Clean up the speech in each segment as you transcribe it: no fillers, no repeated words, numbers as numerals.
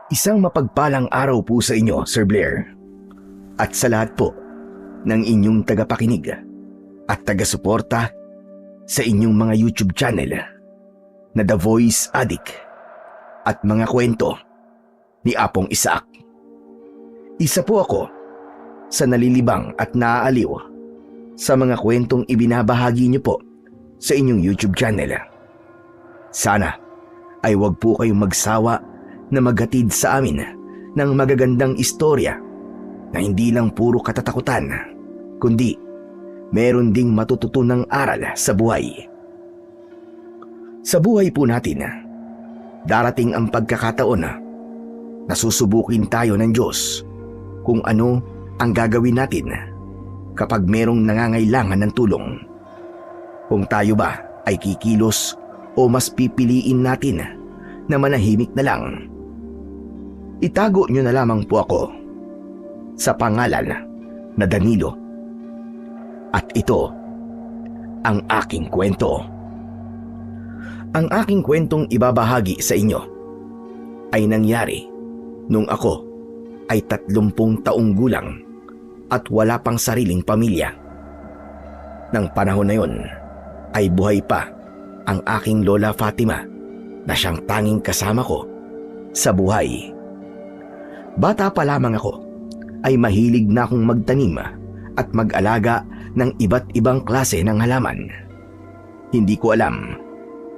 Isang mapagpalang araw po sa inyo, Sir Blair. At sa lahat po ng inyong tagapakinig at taga-suporta sa inyong mga YouTube channel na The Voice Addict at mga kwento ni Apong Isaac. Isa po ako sa nalilibang at naaaliw sa mga kwentong ibinabahagi niyo po sa inyong YouTube channel. Sana ay wag po kayong magsawa na maghatid sa amin ng magagandang istorya na hindi lang puro katatakutan, kundi meron ding matututunang aral sa buhay. Sa buhay po natin, darating ang pagkakataon na susubukin tayo ng Diyos kung ano ang gagawin natin kapag merong nangangailangan ng tulong. Kung tayo ba ay kikilos o mas pipiliin natin na manahimik na lang. Itago nyo na lamang po ako sa pangalan na Danilo. At ito ang aking kwento. Ang aking kwentong ibabahagi sa inyo ay nangyari nung ako ay 30 taong gulang at wala pang sariling pamilya. Nang panahon na yon ay buhay pa ang aking Lola Fatima na siyang tanging kasama ko sa buhay. Bata pa lamang ako ay mahilig na akong magtanim at mag-alaga ng iba't ibang klase ng halaman. Hindi ko alam,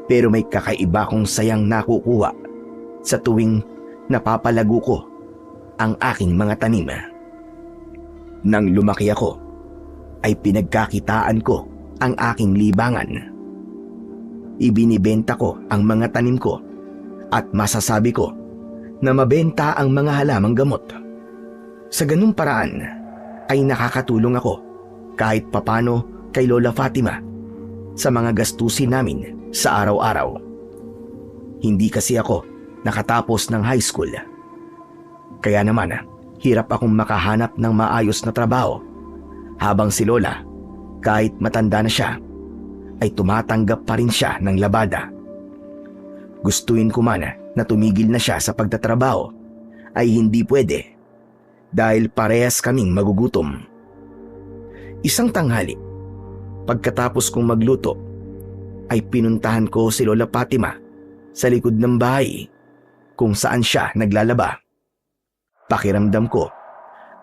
pero may kakaiba kong sayang nakukuha sa tuwing napapalago ko ang aking mga tanim. Nang lumaki ako, ay pinagkakitaan ko ang aking libangan. Ibinibenta ko ang mga tanim ko at masasabi ko na mabenta ang mga halamang gamot. Sa ganung paraan ay nakakatulong ako kahit papano kay Lola Fatima sa mga gastusin namin sa araw-araw. Hindi kasi ako nakatapos ng high school. Kaya naman hirap akong makahanap ng maayos na trabaho, habang si Lola, kahit matanda na siya, ay tumatanggap pa rin siya ng labada. Gustuin ko man na tumigil na siya sa pagtatrabaho ay hindi pwede dahil parehas kaming magugutom. Isang tanghali, pagkatapos kong magluto, ay pinuntahan ko si Lola Fatima sa likod ng bahay kung saan siya naglalaba. Pakiramdam ko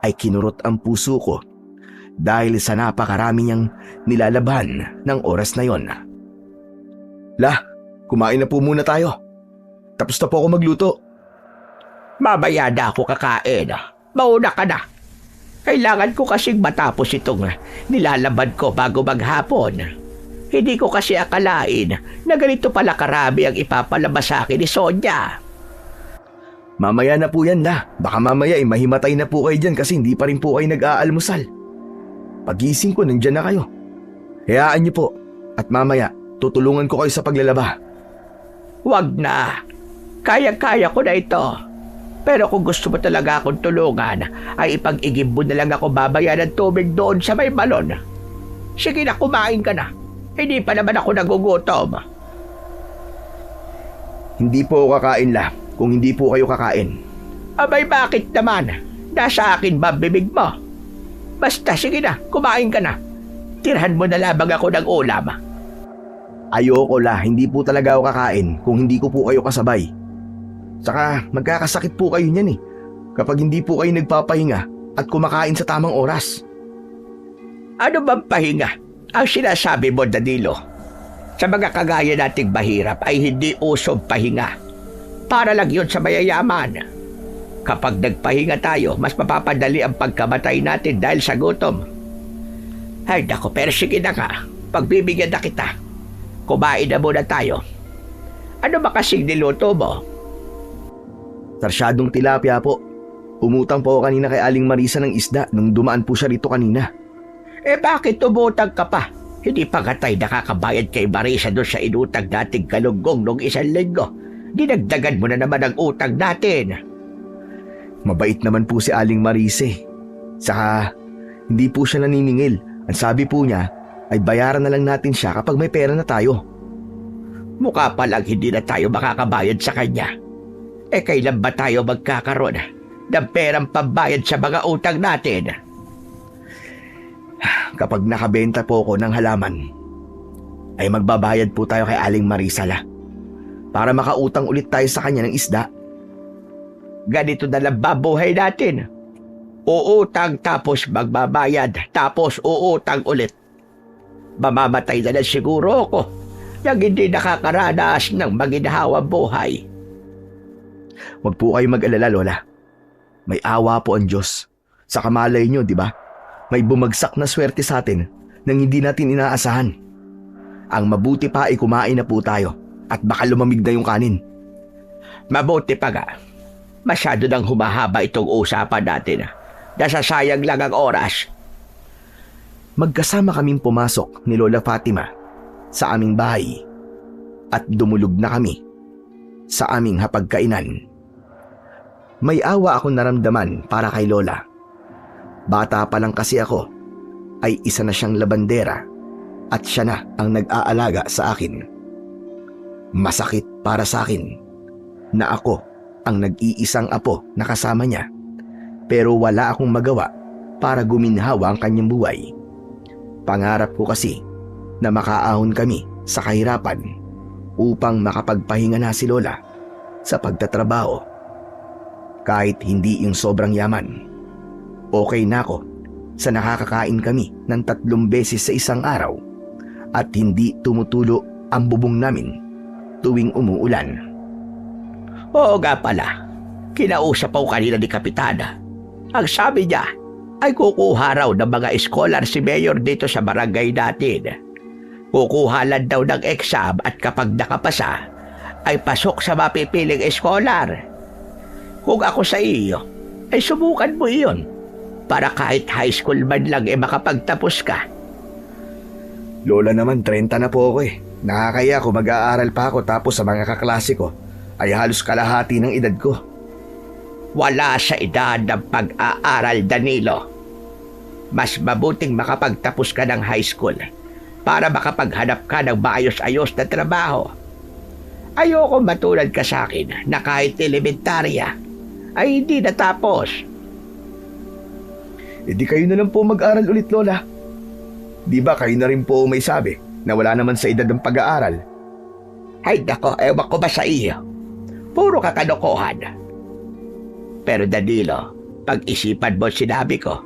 ay kinurot ang puso ko dahil sa napakarami niyang nilalaban ng oras na yon. La, kumain na po muna tayo. Tapos na po ako magluto. Mamaya na ako kakain. Mauna ka na. Kailangan ko kasing matapos itong nilalaban ko bago maghapon. Hindi ko kasi akalain na ganito pala karami ang ipapalabas sa akin ni Sonia. Mamaya na po yan, La. Baka mamaya ay mahimatay na po kayo dyan kasi hindi pa rin po kayo nag-aalmusal. Pagising ko, nandyan na kayo. Hayaan niyo po. At mamaya, tutulungan ko kayo sa paglalaba. Wag na. Kaya-kaya ko na ito. Pero kung gusto mo talaga akong tulungan, ay ipag-igib mo na lang ako babaya ng tubig doon sa may balon. Sige na, kumain ka na. Hindi pa naman ako nagugutom. Hindi po ako kakain, La. Kung hindi po kayo kakain. Abay, bakit naman? Nasa akin ba bibig mo? Basta, sige na, kumain ka na. Tirhan mo na labang ako ng ulam. Ayoko, La. Hindi po talaga ako kakain kung hindi ko po kayo kasabay. Saka magkakasakit po kayo niyan kapag hindi po kayo nagpapahinga at kumakain sa tamang oras. Ano bang pahinga ang sinasabi mo, Danilo? Sa mga kagaya nating mahirap ay hindi usong pahinga. Para lang yun sa mayayaman. Kapag nagpahinga tayo, mas mapapadali ang pagkamatay natin dahil sa gutom. Ay nako, pero sige na nga, pagbibigyan na kita. Kumain na muna tayo. Ano ba kasing niluto mo? Sarsyadong tilapia po. Umutang po ako kanina kay Aling Marisa ng isda nung dumaan po siya rito kanina. Bakit umutang ka pa? Hindi pa ka tayo nakakabayad kay Marisa doon sa inutang nating galunggong nung 1 linggo. Dinagdagan mo na naman ang utang natin. Mabait naman po si Aling Marisa. Saka hindi po siya naniningil. Ang sabi po niya ay bayaran na lang natin siya kapag may pera na tayo. Mukha pa lang hindi na tayo makakabayad sa kanya. Kailan ba tayo magkakaroon ng perang pambayad sa mga utang natin? Kapag nakabenta po ako ng halaman, ay magbabayad po tayo kay Aling Marisala para makautang ulit tayo sa kanya ng isda. Ganito na lang babuhay natin. Uutang tapos magbabayad, tapos uutang ulit. Mamamatay na lang siguro ako nang hindi nakakaranas ng maginhawang buhay. Huwag po kayo mag-alala, Lola. May awa po ang Diyos. Sa kamalay nyo, di ba? May bumagsak na swerte sa atin nang hindi natin inaasahan. Ang mabuti pa ay kumain na po tayo at baka lumamig na yung kanin. Mabuti pa nga. Masyado nang humahaba itong usapan natin. Nasasayang lang ang oras. Magkasama kaming pumasok ni Lola Fatima sa aming bahay at dumulog na kami sa aming hapagkainan. May awa akong naramdaman para kay Lola. Bata pa lang kasi ako, ay isa na siyang labandera at siya na ang nag-aalaga sa akin. Masakit para sa akin na ako ang nag-iisang apo na kasama niya, pero wala akong magawa para guminhawa ang kanyang buhay. Pangarap ko kasi na makaahon kami sa kahirapan upang makapagpahinga na si Lola sa pagtatrabaho. Kahit hindi yung sobrang yaman, okay na ako sa nakakakain kami ng 3 beses sa isang araw at hindi tumutulo ang bubong namin tuwing umuulan. Oo nga pala, kinausap ako kanina ni Kapitana. Ang sabi niya ay kukuha raw ng mga scholar si Mayor dito sa barangay natin. Kukuha lang daw ng exam at kapag nakapasa ay pasok sa mapipiling scholar. Kung ako sa iyo, ay subukan mo iyon para kahit high school man lang makapagtapos ka. Lola naman, 30 na po ako eh. Nakakaya kung mag-aaral pa ako tapos sa mga kaklase ko ay halos kalahati ng edad ko. Wala sa edad ng pag-aaral, Danilo. Mas mabuting makapagtapos ka ng high school para makapaghanap ka ng maayos-ayos na trabaho. Ayoko matulad ka sa akin na kahit elementarya ay hindi natapos. Di kayo na lang po mag-aral ulit, Lola. Di ba kayo na rin po may sabi na wala naman sa edad ng pag-aaral? Ay nako, ewan ko ba sa iyo? Puro kakalokohan. Pero Danilo, pag-isipan mo sinabi ko,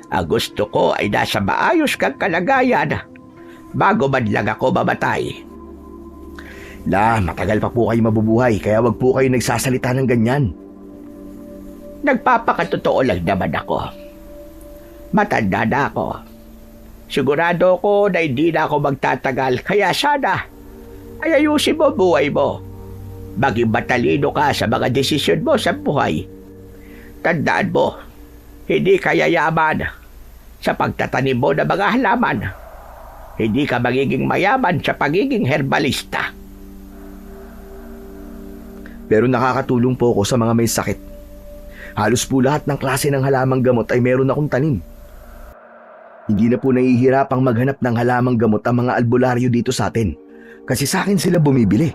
ang gusto ko ay nasa maayos kang kalagayan bago man lang ako mamatay. Matagal pa po kayo mabubuhay kaya wag po kayo nagsasalita ng ganyan. Nagpapakatotoo lang naman ako. Matanda na ako. Sigurado ko na hindi na ako magtatagal kaya sana ay ayusin mo buhay mo. Maging matalino ka sa mga desisyon mo sa buhay. Tandaan mo, hindi ka yayaman sa pagtatanim mo ng mga halaman. Hindi ka magiging mayaman sa pagiging herbalista. Pero nakakatulong po ako sa mga may sakit. Halos po lahat ng klase ng halamang gamot ay meron akong tanim. Hindi na po nahihirapang maghanap ng halamang gamot ang mga albularyo dito sa atin. Kasi sa akin sila bumibili.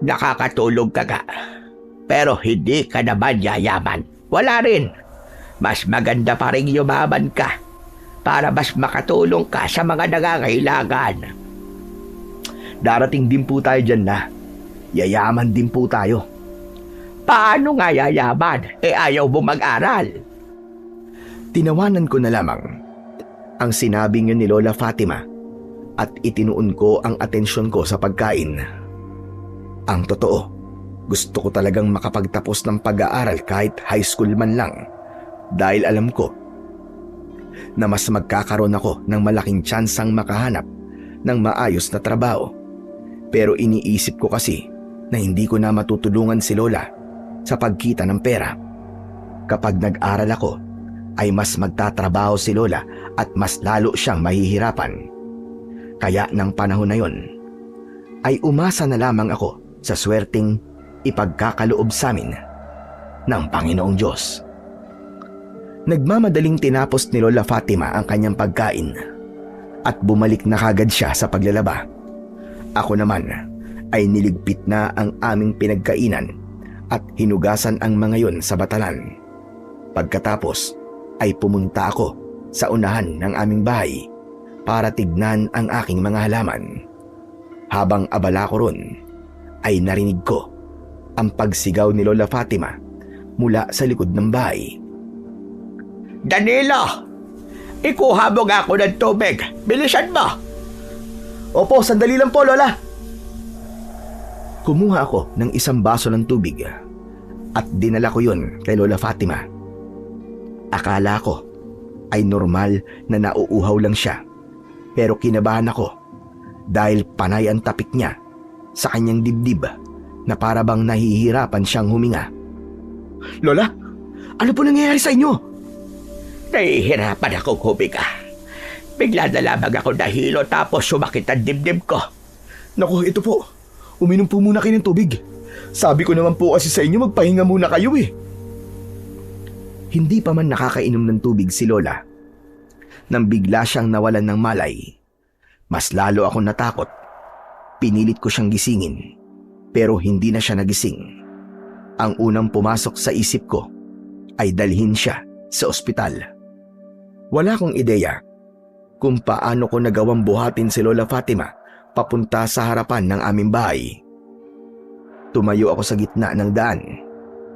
Nakakatulog ka nga. Pero hindi ka naman yayaman. Wala rin. Mas maganda pa rin yumaman ka para mas makatulong ka sa mga nangangailangan. Darating din po tayo dyan na. Yayaman din po tayo. Paano nga yayaman? Ayaw mo mag-aral. Tinawanan ko na lamang ang sinabing yun ni Lola Fatima at itinuon ko ang atensyon ko sa pagkain. Ang totoo, gusto ko talagang makapagtapos ng pag-aaral kahit high school man lang dahil alam ko na mas magkakaroon ako ng malaking tsansang makahanap ng maayos na trabaho. Pero iniisip ko kasi na hindi ko na matutulungan si Lola sa pagkita ng pera. Kapag nag-aral ako, ay mas magtatrabaho si Lola at mas lalo siyang mahihirapan. Kaya ng panahon na yon, ay umasa na lamang ako sa swerteng ipagkakaloob sa amin ng Panginoong Diyos. Nagmamadaling tinapos ni Lola Fatima ang kanyang pagkain at bumalik na kagad siya sa paglalaba. Ako naman ay niligpit na ang aming pinagkainan at hinugasan ang mga yon sa batalan. Pagkatapos ay pumunta ako sa unahan ng aming bahay para tignan ang aking mga halaman. Habang abala ko ron, ay narinig ko ang pagsigaw ni Lola Fatima mula sa likod ng bahay. Danilo! Ikuha mo nga ako ng tubig. Bilisan mo! Opo, sandali lang po, Lola. Kumuha ako ng isang baso ng tubig at dinala ko yun kay Lola Fatima. Akala ko ay normal na nauuhaw lang siya, pero kinabahan ako dahil panay ang tapik niya sa kanyang dibdib na para bang nahihirapan siyang huminga. Lola, ano po nangyayari sa inyo? Nahihirapan akong huminga. Bigla na lamang ako nahilo tapos sumakit ang dibdib ko. Naku, ito po. Uminom po muna kayo ng tubig. Sabi ko naman po kasi sa inyo magpahinga muna kayo eh. Hindi pa man nakakainom ng tubig si Lola nang bigla siyang nawalan ng malay. Mas lalo akong natakot. Pinilit ko siyang gisingin pero hindi na siya nagising. Ang unang pumasok sa isip ko ay dalhin siya sa ospital. Wala akong ideya kung paano ko nagawang buhatin si Lola Fatima papunta sa harapan ng aming bahay. Tumayo ako sa gitna ng daan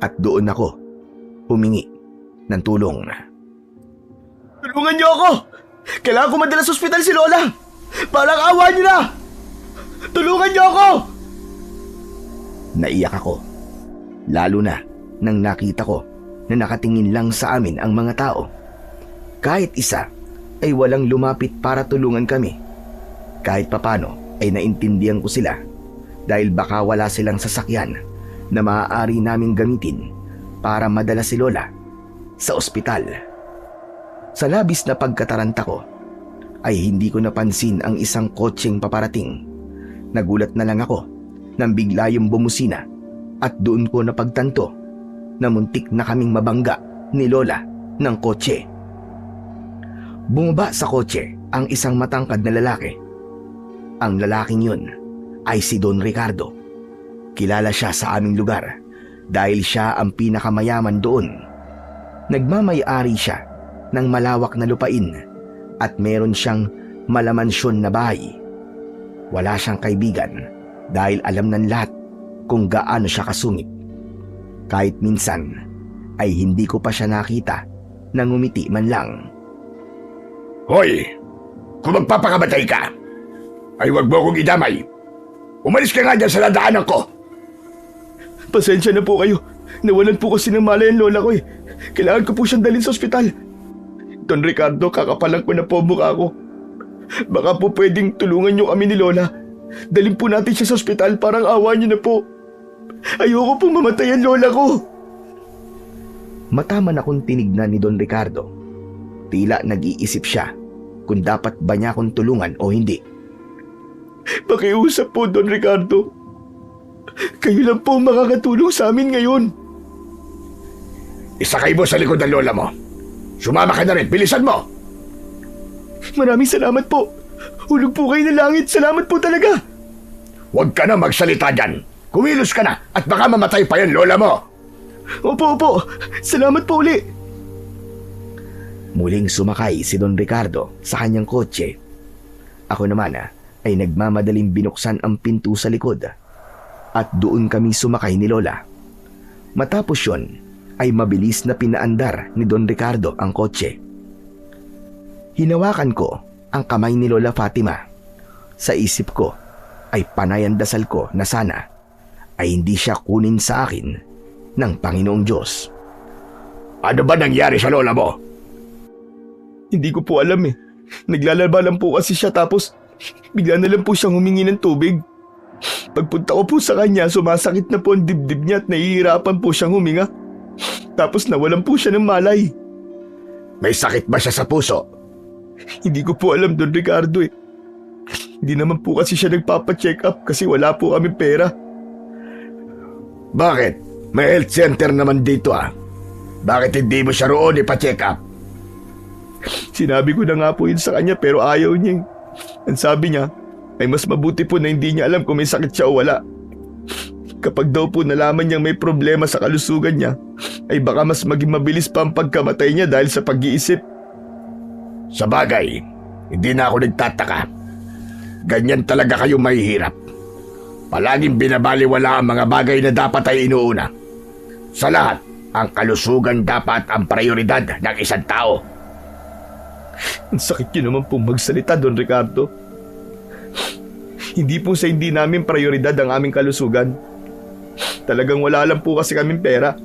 at doon ako humingi ng tulong. Tulungan niyo ako! Kailangan ko madala sa ospital si Lola! Parang awa niyo na! Tulungan niyo ako! Naiyak ako, lalo na nang nakita ko na nakatingin lang sa amin ang mga tao. Kahit isa ay walang lumapit para tulungan kami. Kahit papano ay naintindihan ko sila dahil baka wala silang sasakyan na maaari naming gamitin para madala si Lola sa ospital. Sa labis na pagkataranta ko ay hindi ko napansin ang isang kotseng paparating. Nagulat na lang ako nang bigla yung bumusina at doon ko napagtanto na muntik na kaming mabangga ni Lola ng kotse. Bumaba sa kotse ang isang matangkad na lalaki. Ang lalaking yun ay si Don Ricardo. Kilala siya sa aming lugar dahil siya ang pinakamayaman doon. Nagmamay-ari siya ng malawak na lupain at meron siyang malamansyon na bahay. Wala siyang kaibigan dahil alam ng lahat kung gaano siya kasungit. Kahit minsan ay hindi ko pa siya nakita nang ngumiti man lang. Hoy! Kung magpapakamatay ka, ay wag mo akong idamay. Umalis ka nga dyan sa ladaanan ko. Pasensya na po kayo. Nawalan po kasi ng malay ang lola ko eh. Kailangan ko po siyang dalhin sa ospital. Don Ricardo, kakapalan ko na po ang mukha ko. Baka po pwedeng tulungan niyo kami ni Lola. Dalhin po natin siya sa ospital, parang awa niyo na po. Ayoko pong mamatay ang lola ko. Mataman akong tinignan ni Don Ricardo. Tila nag-iisip siya kung dapat ba niya akong tulungan o hindi. Pakiusap po, Don Ricardo. Kayo lang po makakatulong sa amin ngayon. Isakay mo sa likod ng lola mo. Sumama ka na rin, bilisan mo! Maraming salamat po. Hulog po kayo ng langit. Salamat po talaga. Huwag ka na magsalita dyan. Kumilos ka na at baka mamatay pa yan lola mo. Opo, opo. Salamat po uli. Muling sumakay si Don Ricardo sa kanyang kotse. Ako naman ay nagmamadaling binuksan ang pinto sa likod at doon kami sumakay ni Lola. Matapos yon ay mabilis na pinaandar ni Don Ricardo ang kotse. Hinawakan ko ang kamay ni Lola Fatima. Sa isip ko ay panay ang dasal ko na sana ay hindi siya kunin sa akin ng Panginoong Diyos. Ano ba nangyari sa lola mo? Hindi ko po alam eh. Naglalaba lang po kasi siya tapos bigla na lang po siyang humingi ng tubig. Pagpunta ko po sa kanya, sumasakit na po ang dibdib niya at nahihirapan po siyang huminga. Tapos nawalan po siya ng malay. May sakit ba siya sa puso? Hindi ko po alam, Don Ricardo eh. Hindi naman po kasi siya nagpapacheck up kasi wala po kami pera. Bakit? May health center naman dito ah. Bakit hindi mo siya roon ipa-check up? Sinabi ko na nga po yun sa kanya pero ayaw niya. Ang sabi niya ay mas mabuti po na hindi niya alam kung may sakit siya o wala. Kapag daw po nalaman niyang may problema sa kalusugan niya, ay baka mas maging mabilis pa ang pagkamatay niya dahil sa pag-iisip. Sa bagay, hindi na ako nagtataka. Ganyan talaga kayo mahihirap. Palaging binabaliwala ang mga bagay na dapat ay inuuna. Sa lahat, ang kalusugan dapat ang prioridad ng isang tao. Ang sakit niyo naman pong magsalita, Don Ricardo. Hindi po sa hindi namin prioridad ang aming kalusugan. Talagang wala lang po kasi kaming pera.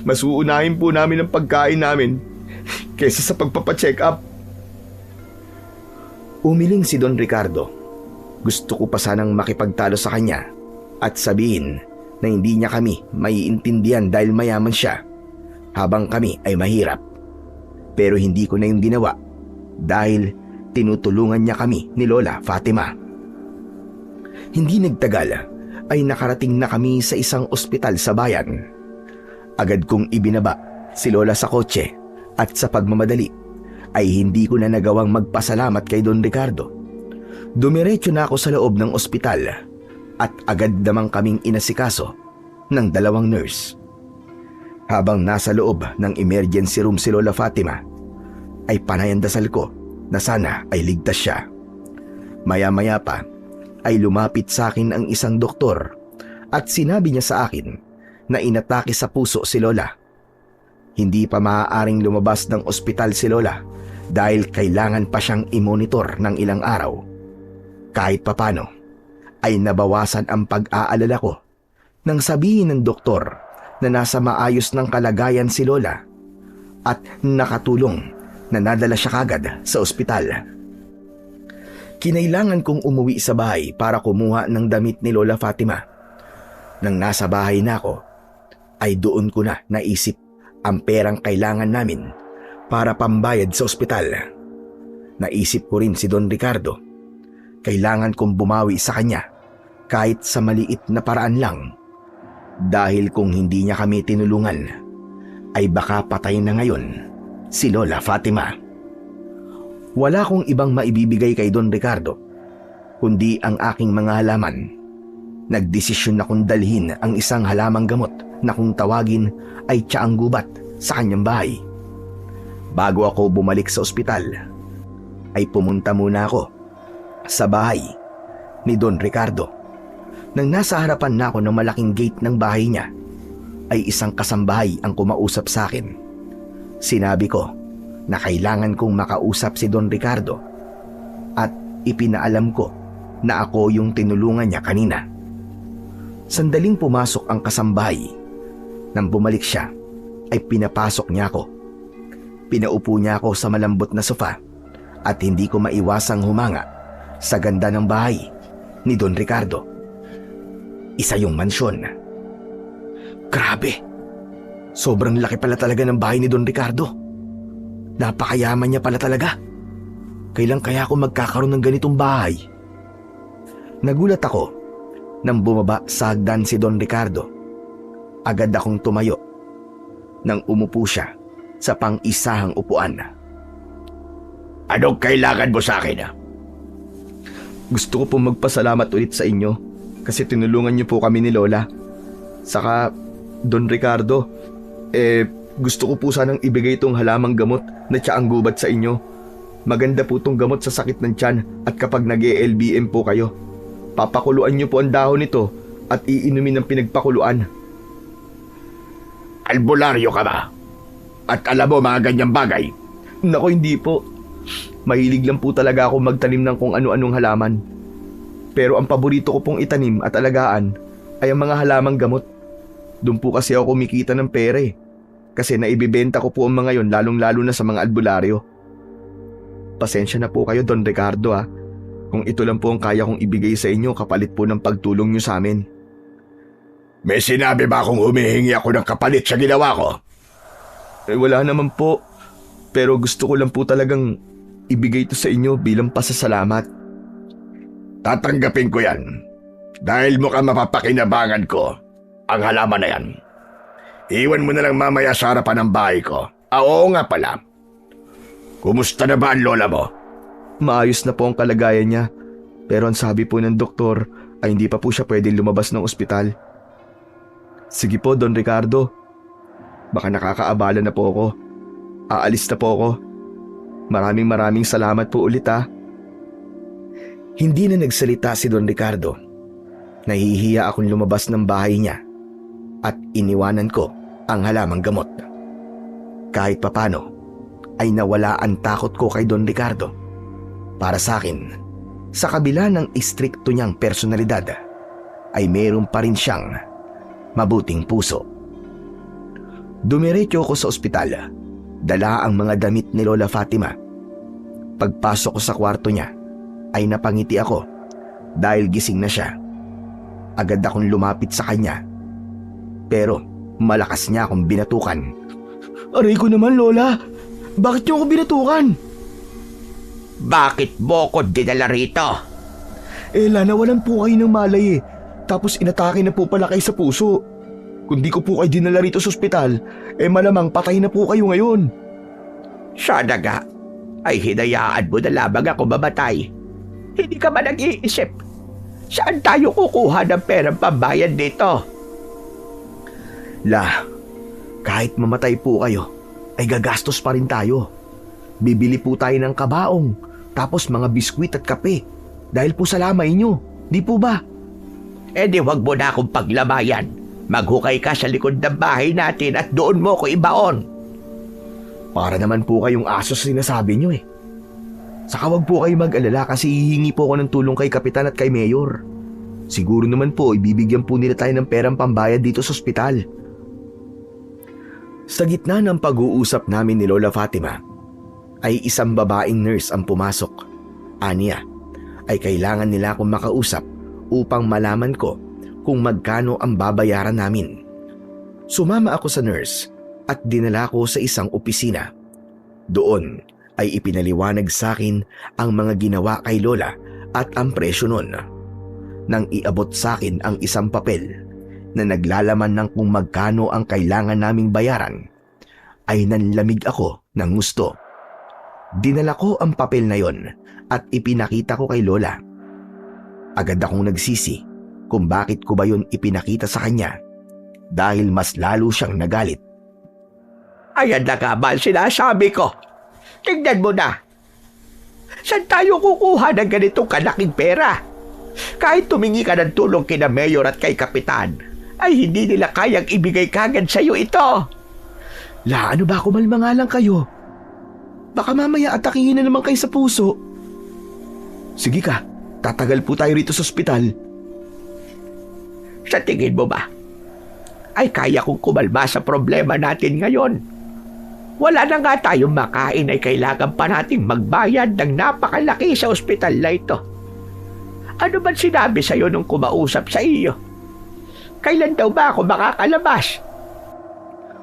Mas uunahin po namin ang pagkain namin kaysa sa pagpapacheck up. Umiling si Don Ricardo. Gusto ko pa sanang makipagtalo sa kanya at sabihin na hindi niya kami maiintindihan dahil mayaman siya habang kami ay mahirap. Pero hindi ko na yung ginawa dahil tinutulungan niya kami ni Lola Fatima. Hindi nagtagal ay nakarating na kami sa isang ospital sa bayan. Agad kong ibinaba si Lola sa kotse at sa pagmamadali ay hindi ko na nagawang magpasalamat kay Don Ricardo. Dumiretso na ako sa loob ng ospital at agad namang kaming inasikaso ng 2 nurse. Habang nasa loob ng emergency room si Lola Fatima, ay panay ang dasal ko na sana ay ligtas siya. Maya-maya pa ay lumapit sa akin ang isang doktor at sinabi niya sa akin na inatake sa puso si Lola. Hindi pa maaaring lumabas ng ospital si Lola dahil kailangan pa siyang i-monitor ng ilang araw. Kahit papano ay nabawasan ang pag-aalala ko nang sabihin ng doktor na nasa maayos ng kalagayan si Lola at nakatulong na nadala siya kagad sa ospital. Kinailangan kong umuwi sa bahay para kumuha ng damit ni Lola Fatima. Nang nasa bahay na ako, ay doon ko na naisip ang perang kailangan namin para pambayad sa ospital. Naisip ko rin si Don Ricardo. Kailangan kong bumawi sa kanya kahit sa maliit na paraan lang. Dahil kung hindi niya kami tinulungan, ay baka patay na ngayon si Lola Fatima. Wala kong ibang maibibigay kay Don Ricardo, kundi ang aking mga halaman. Nagdesisyon akong dalhin ang isang halamang gamot na kung tawagin ay tiyaang gubat sa kanyang bahay. Bago ako bumalik sa ospital, ay pumunta muna ako sa bahay ni Don Ricardo. Nang nasa harapan na ako ng malaking gate ng bahay niya, ay isang kasambahay ang kumausap sa akin. Sinabi ko na kailangan kong makausap si Don Ricardo at ipinaalam ko na ako yung tinulungan niya kanina. Sandaling pumasok ang kasambahay. Nang bumalik siya, ay pinapasok niya ako. Pinaupo niya ako sa malambot na sofa at hindi ko maiwasang humanga sa ganda ng bahay ni Don Ricardo. Isa yung mansyon. Grabe! Sobrang laki pala talaga ng bahay ni Don Ricardo. Napakayaman niya pala talaga. Kailan kaya ako magkakaroon ng ganitong bahay? Nagulat ako nang bumaba sa hagdan si Don Ricardo. Agad akong tumayo nang umupo siya sa pang-isahang upuan. Anong kailangan mo sa akin? Gusto ko pong magpasalamat ulit sa inyo kasi tinulungan niyo po kami ni Lola. Saka, Don Ricardo, gusto ko po sanang ibigay itong halamang gamot na tiyaang gubat sa inyo. Maganda po itong gamot sa sakit ng tiyan at kapag nag-LBM po kayo, papakuluan niyo po ang dahon nito at iinumin ng pinagpakuluan. Albularyo ka ba? At alam mo mga ganyang bagay? Nako, hindi po. Mahilig lang po talaga ako magtanim ng kung ano-anong halaman. Pero ang paborito ko pong itanim at alagaan ay ang mga halamang gamot. Doon po kasi ako kumikita ng pera eh. Kasi naibibenta ko po ang mga yon lalong-lalo na sa mga albularyo. Pasensya na po kayo, Don Ricardo ah. Kung ito lang po ang kaya kong ibigay sa inyo kapalit po ng pagtulong nyo sa amin. May sinabi ba akong humihingi ako ng kapalit sa ginawa ko? Wala naman po. Pero gusto ko lang po talagang ibigay ito sa inyo bilang pasasalamat. Tatanggapin ko yan. Dahil mukhang mapapakinabangan ko ang halaman na yan. Iwan mo na lang mamaya sa harapan ng bahay ko. Oo nga pala. Kumusta na ba ang lola mo? Maayos na po ang kalagayan niya. Pero ang sabi po ng doktor ay hindi pa po siya pwedeng lumabas ng ospital. Sige po, Don Ricardo. Baka nakakaabala na po ako. Aalis na po ako. Maraming salamat po ulit ha. Hindi na nagsalita si Don Ricardo. Nahihiya akong lumabas ng bahay niya at iniwanan ko ang halamang gamot. Kahit papano ay nawala ang takot ko kay Don Ricardo. Para sa akin, sa kabila ng istrikto niyang personalidad, ay meron pa rin siyang mabuting puso. Dumiretso ko sa ospital, dala ang mga damit ni Lola Fatima. Pagpasok ko sa kwarto niya, ay napangiti ako dahil gising na siya. Agad akong lumapit sa kanya, pero malakas niya akong binatukan. Aray ko naman, Lola. Bakit niyo ako binatukan? Bakit mo ko dinala rito? Nawalan po kayo ng malay eh. Tapos inatake na po pala kayo sa puso. Kung di ko po kayo dinala rito sa ospital, malamang patay na po kayo ngayon. Sana nga ay hinayaan mo na lamang ako mamatay. Hindi ka ba nag-iisip? Saan tayo kukuha ng perang pambayad dito? La, kahit mamatay po kayo, ay gagastos pa rin tayo. Bibili po tayo ng kabaong, tapos mga biskwit at kape. Dahil po sa lamay nyo, di po ba? Di wag mo na akong paglamayan. Maghukay ka sa likod ng bahay natin at doon mo ko ibaon. Para naman po kayong aso sa sinasabi nyo eh. Saka wag po kayo mag-alala kasi hihingi po ako ng tulong kay Kapitan at kay Mayor. Siguro naman po ibibigyan po nila tayo ng perang pambayad dito sa ospital. Sa gitna ng pag-uusap namin ni Lola Fatima, ay isang babaeng nurse ang pumasok. Aniya, ay kailangan nila akong makausap upang malaman ko kung magkano ang babayaran namin. Sumama ako sa nurse at dinala ko sa isang opisina. Doon ay ipinaliwanag sa akin ang mga ginawa kay Lola at ang presyo nun. Nang iabot sa akin ang isang papel na naglalaman ng kung magkano ang kailangan naming bayaran, ay nanlamig ako ng gusto. Dinala ko ang papel na yon at ipinakita ko kay Lola. Agad akong nagsisi kung bakit ko ba yun ipinakita sa kanya dahil mas lalo siyang nagalit. Ayan na nga ba ang sinasabi ko? Tingnan mo na. Saan tayo kukuha ng ganitong kalaking pera? Kahit tumingi ka ng tulong kina Mayor at kay Kapitan, ay hindi nila kayang ibigay kagad sa iyo ito. La, ano ba, kumalma nga lang kayo. Baka mamaya atakihin na naman kayo sa puso. Sige ka, tatagal po tayo rito sa ospital. Sa tingin mo ba, ay kaya kong kumalma sa problema natin ngayon? Wala na nga tayong makain ay kailangan pa nating magbayad ng napakalaki sa ospital na ito. Ano ba sinabi sa'yo nung kumausap sa iyo? Kailan daw ba ako makakalabas?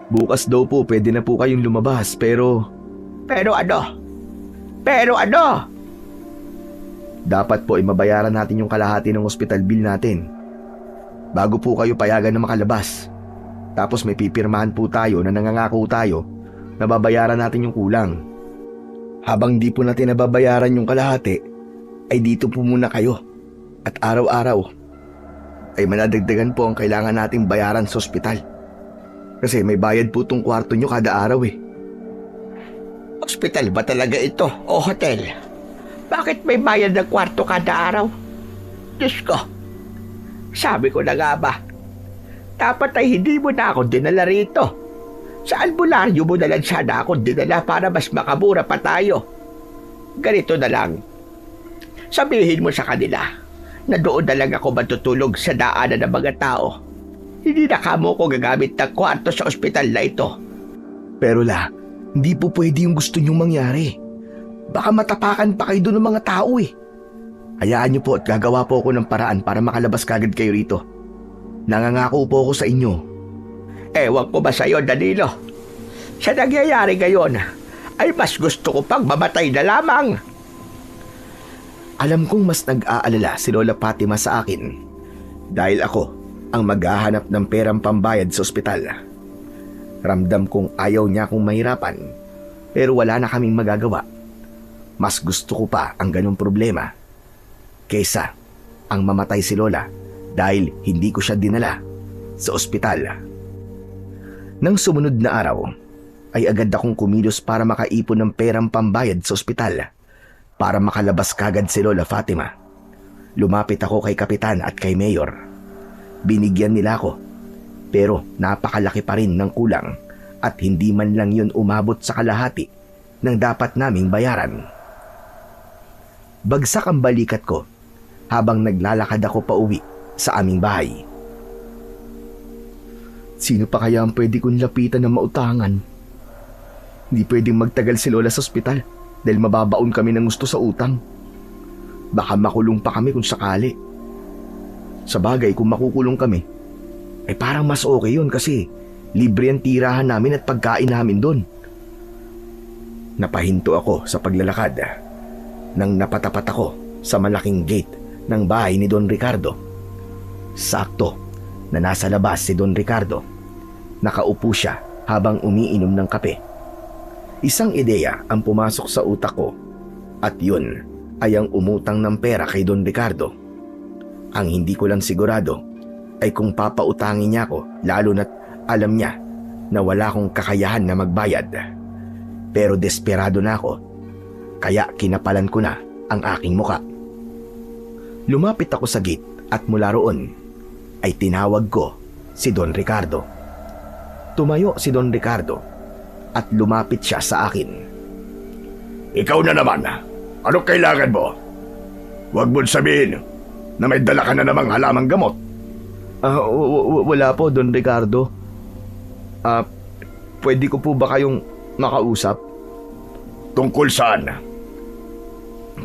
Bukas daw po pwede na po kayong lumabas pero... Pero ano? Pero ano? Dapat po ay mabayaran natin yung kalahati ng hospital bill natin bago po kayo payagan na makalabas. Tapos may pipirmahan po tayo na nangangako tayo na babayaran natin yung kulang. Habang di po natin nababayaran yung kalahati, ay dito po muna kayo. At araw-araw ay manadagdagan po ang kailangan nating bayaran sa ospital. Kasi may bayad po tong kwarto nyo kada araw eh. Ospital ba talaga ito o hotel? Bakit may bayad ng kwarto kada araw? Diyos ko, sabi ko na nga ba, dapat ay hindi mo na ako dinala rito. Sa albularyo mo na lang sana ako dinala para mas makamura pa tayo. Ganito na lang, sabihin mo sa kanila na doon na lang ako matutulog sa daanan ng mga tao. Hindi na kamo ko gagamit ng kwarto sa ospital na ito. Pero la, hindi po pwede yung gusto nyong mangyari. Baka matapakan pa kayo doon ng mga tao eh. Hayaan niyo po at gagawa po ako ng paraan para makalabas kagad kayo rito. Nangangako po ako sa inyo. Ewan ko ba sa'yo, Danilo? Sa nangyayari ngayon, ay mas gusto ko pang mamatay na lamang. Alam kong mas nag-aalala si Lola Fatima sa akin dahil ako ang maghahanap ng perang pambayad sa ospital. Ramdam kong ayaw niya akong mahirapan pero wala na kaming magagawa. Mas gusto ko pa ang ganong problema kaysa ang mamatay si Lola dahil hindi ko siya dinala sa ospital. Nang sumunod na araw, ay agad akong kumilos para makaipon ng perang pambayad sa ospital para makalabas kagad si Lola Fatima. Lumapit ako kay Kapitan at kay Mayor. Binigyan nila ako, pero napakalaki pa rin ng kulang at hindi man lang yun umabot sa kalahati ng dapat naming bayaran. Bagsak ang balikat ko habang naglalakad ako pauwi sa aming bahay. Sino pa kaya ang pwede kong lapitan ng mautangan? Hindi pwedeng magtagal si Lola sa ospital dahil mababaon kami ng gusto sa utang. Baka makulong pa kami kung sakali. Sa bagay, kung makukulong kami, ay parang mas okay yun kasi libre ang tirahan namin at pagkain namin doon. Napahinto ako sa paglalakad nang napatapat ako sa malaking gate ng bahay ni Don Ricardo. Sakto na nasa labas si Don Ricardo. Nakaupo siya habang umiinom ng kape. Isang ideya ang pumasok sa utak ko at yun ay ang umutang ng pera kay Don Ricardo. Ang hindi ko lang sigurado ay kung papautangin niya ako lalo na't alam niya na wala akong kakayahan na magbayad. Pero desperado na ako kaya kinapalan ko na ang aking muka. Lumapit ako sa gate at mula roon ay tinawag ko si Don Ricardo. Tumayo si Don Ricardo at lumapit siya sa akin. Ikaw na naman. Anong kailangan mo? Huwag mo sabihin na may dala ka na namang halamang gamot. Wala po, Don Ricardo. Pwede ko po ba kayong makausap? Tungkol saan?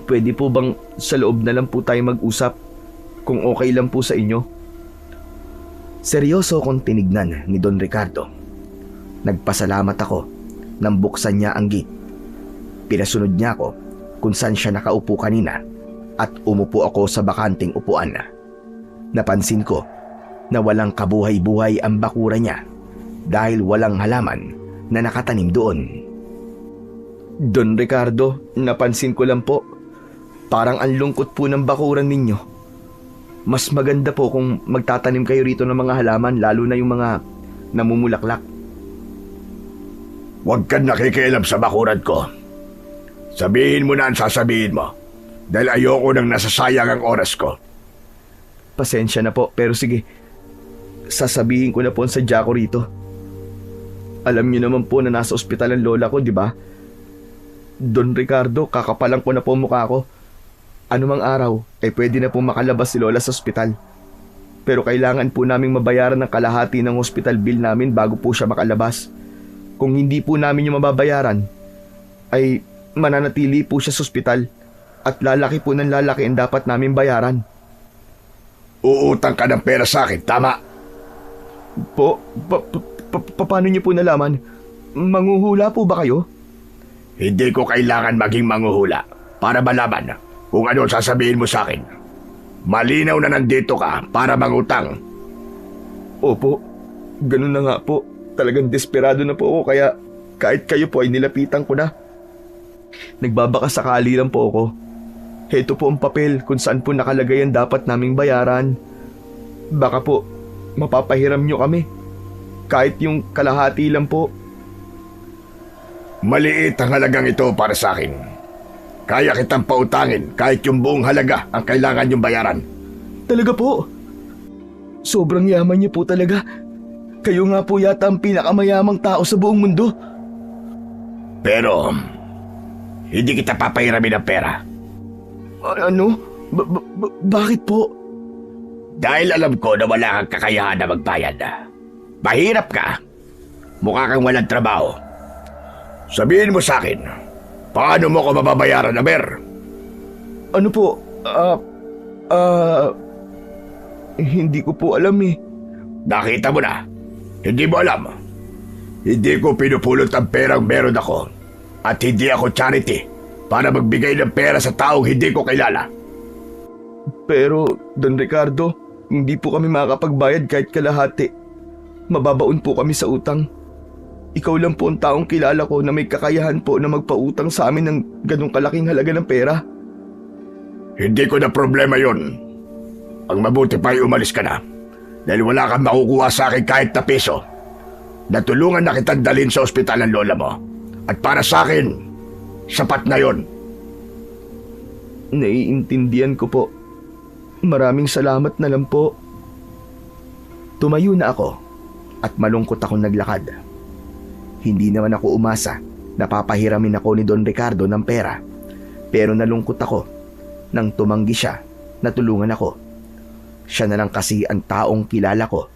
Pwede po bang sa loob na lang po tayo mag-usap kung okay lang po sa inyo? Seryoso akong tinignan ni Don Ricardo. Nagpasalamat ako nang buksan niya ang gate. Pinasunod niya ako kung saan siya nakaupo kanina at umupo ako sa bakanting upuan. Napansin ko na walang kabuhay-buhay ang bakura niya dahil walang halaman na nakatanim doon. Don Ricardo, napansin ko lang po, parang ang lungkot po ng bakuran ninyo. Mas maganda po kung magtatanim kayo rito ng mga halaman lalo na yung mga namumulaklak. Huwag kang nakikialam sa bakuran ko. Sabihin mo na ang sasabihin mo dahil ayoko nang nasasayang ang oras ko. Pasensya na po, pero sige, sasabihin ko na po ang sadya ko rito. Alam niyo naman po na nasa ospital ang lola ko, di ba? Don Ricardo, kakapalan ko na po mukha ko. Anumang araw ay pwede na po makalabas si lola sa ospital. Pero kailangan po naming mabayaran ng kalahati ng hospital bill namin bago po siya makalabas. Kung hindi po namin yung mababayaran, ay mananatili po siya sa ospital at lalaki po ng lalaki ang dapat namin bayaran. Uutang ka ng pera sa akin, tama? Paano niyo po nalaman? Manghuhula po ba kayo? Hindi ko kailangan maging manghuhula para malaman kung ano sasabihin mo sa akin. Malinaw na nandito ka para mangutang. Opo, ganun na nga po. Talagang desperado na po ako kaya kahit kayo po ay nilapitan ko na. Nagbabaka sakali lang po ako. Heto po ang papel kung saan po nakalagay ang dapat naming bayaran. Baka po mapapahiram nyo kami. Kahit yung kalahati lang po. Maliit ang halagang ito para sa akin. Kaya kitang pautangin kahit yung buong halaga ang kailangan yung bayaran. Talaga po? Sobrang yaman niyo po talaga. Kayo nga po yata ang pinakamayamang tao sa buong mundo. Pero hindi kita papahiramin ng pera. Ano? Bakit po? Dahil alam ko na wala kang kakayahan na magbayad. Mahirap ka. Mukha kang walang trabaho. Sabihin mo sa akin, paano mo ko mababayaran, Aber? Ano po? Hindi ko po alam eh. Nakita mo na. Hindi mo alam. Hindi ko pinupulot ang perang meron ako. At hindi ako charity para magbigay ng pera sa taong hindi ko kilala. Pero, Don Ricardo, hindi po kami makakapagbayad kahit kalahati. Mababaon po kami sa utang. Ikaw lang po ang taong kilala ko na may kakayahan po na magpautang sa amin ng ganong kalaking halaga ng pera. Hindi ko na problema yon. Ang mabuti pa ay umalis ka na. Dahil wala kang makukuha sa akin kahit na piso. Natulungan na kitang dalhin sa ospital ng lola mo. At para sa akin, sapat na yon. Naiintindihan ko po. Maraming salamat na lang po. Tumayo na ako at malungkot akong naglakad. Hindi naman ako umasa na papahiramin ako ni Don Ricardo ng pera. Pero nalungkot ako nang tumanggi siya na tulungan ako. Siya na lang kasi ang taong kilala ko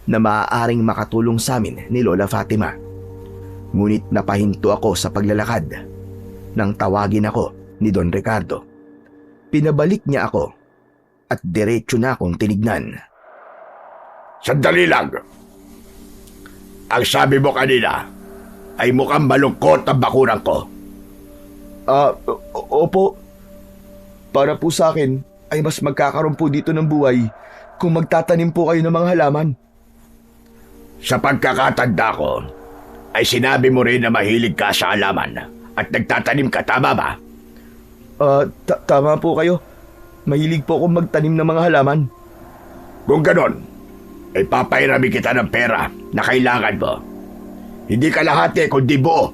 na maaaring makatulong sa amin ni Lola Fatima. Ngunit napahinto ako sa paglalakad nang tawagin ako ni Don Ricardo. Pinabalik niya ako at diretso na akong tinignan. Sandali lang. Ang sabi mo kanina ay mukhang malungkot ang bakuran ko. Opo. Para po sa akin ay mas magkakaroon po dito ng buhay kung magtatanim po kayo ng mga halaman. Sa pagkakatanda ko, ay sinabi mo rin na mahilig ka sa halaman at nagtatanim ka, tama ba? Tama po kayo. Mahilig po akong magtanim ng mga halaman. Kung ganon, ay papairami kita ng pera na kailangan mo. Hindi kalahati kundi buo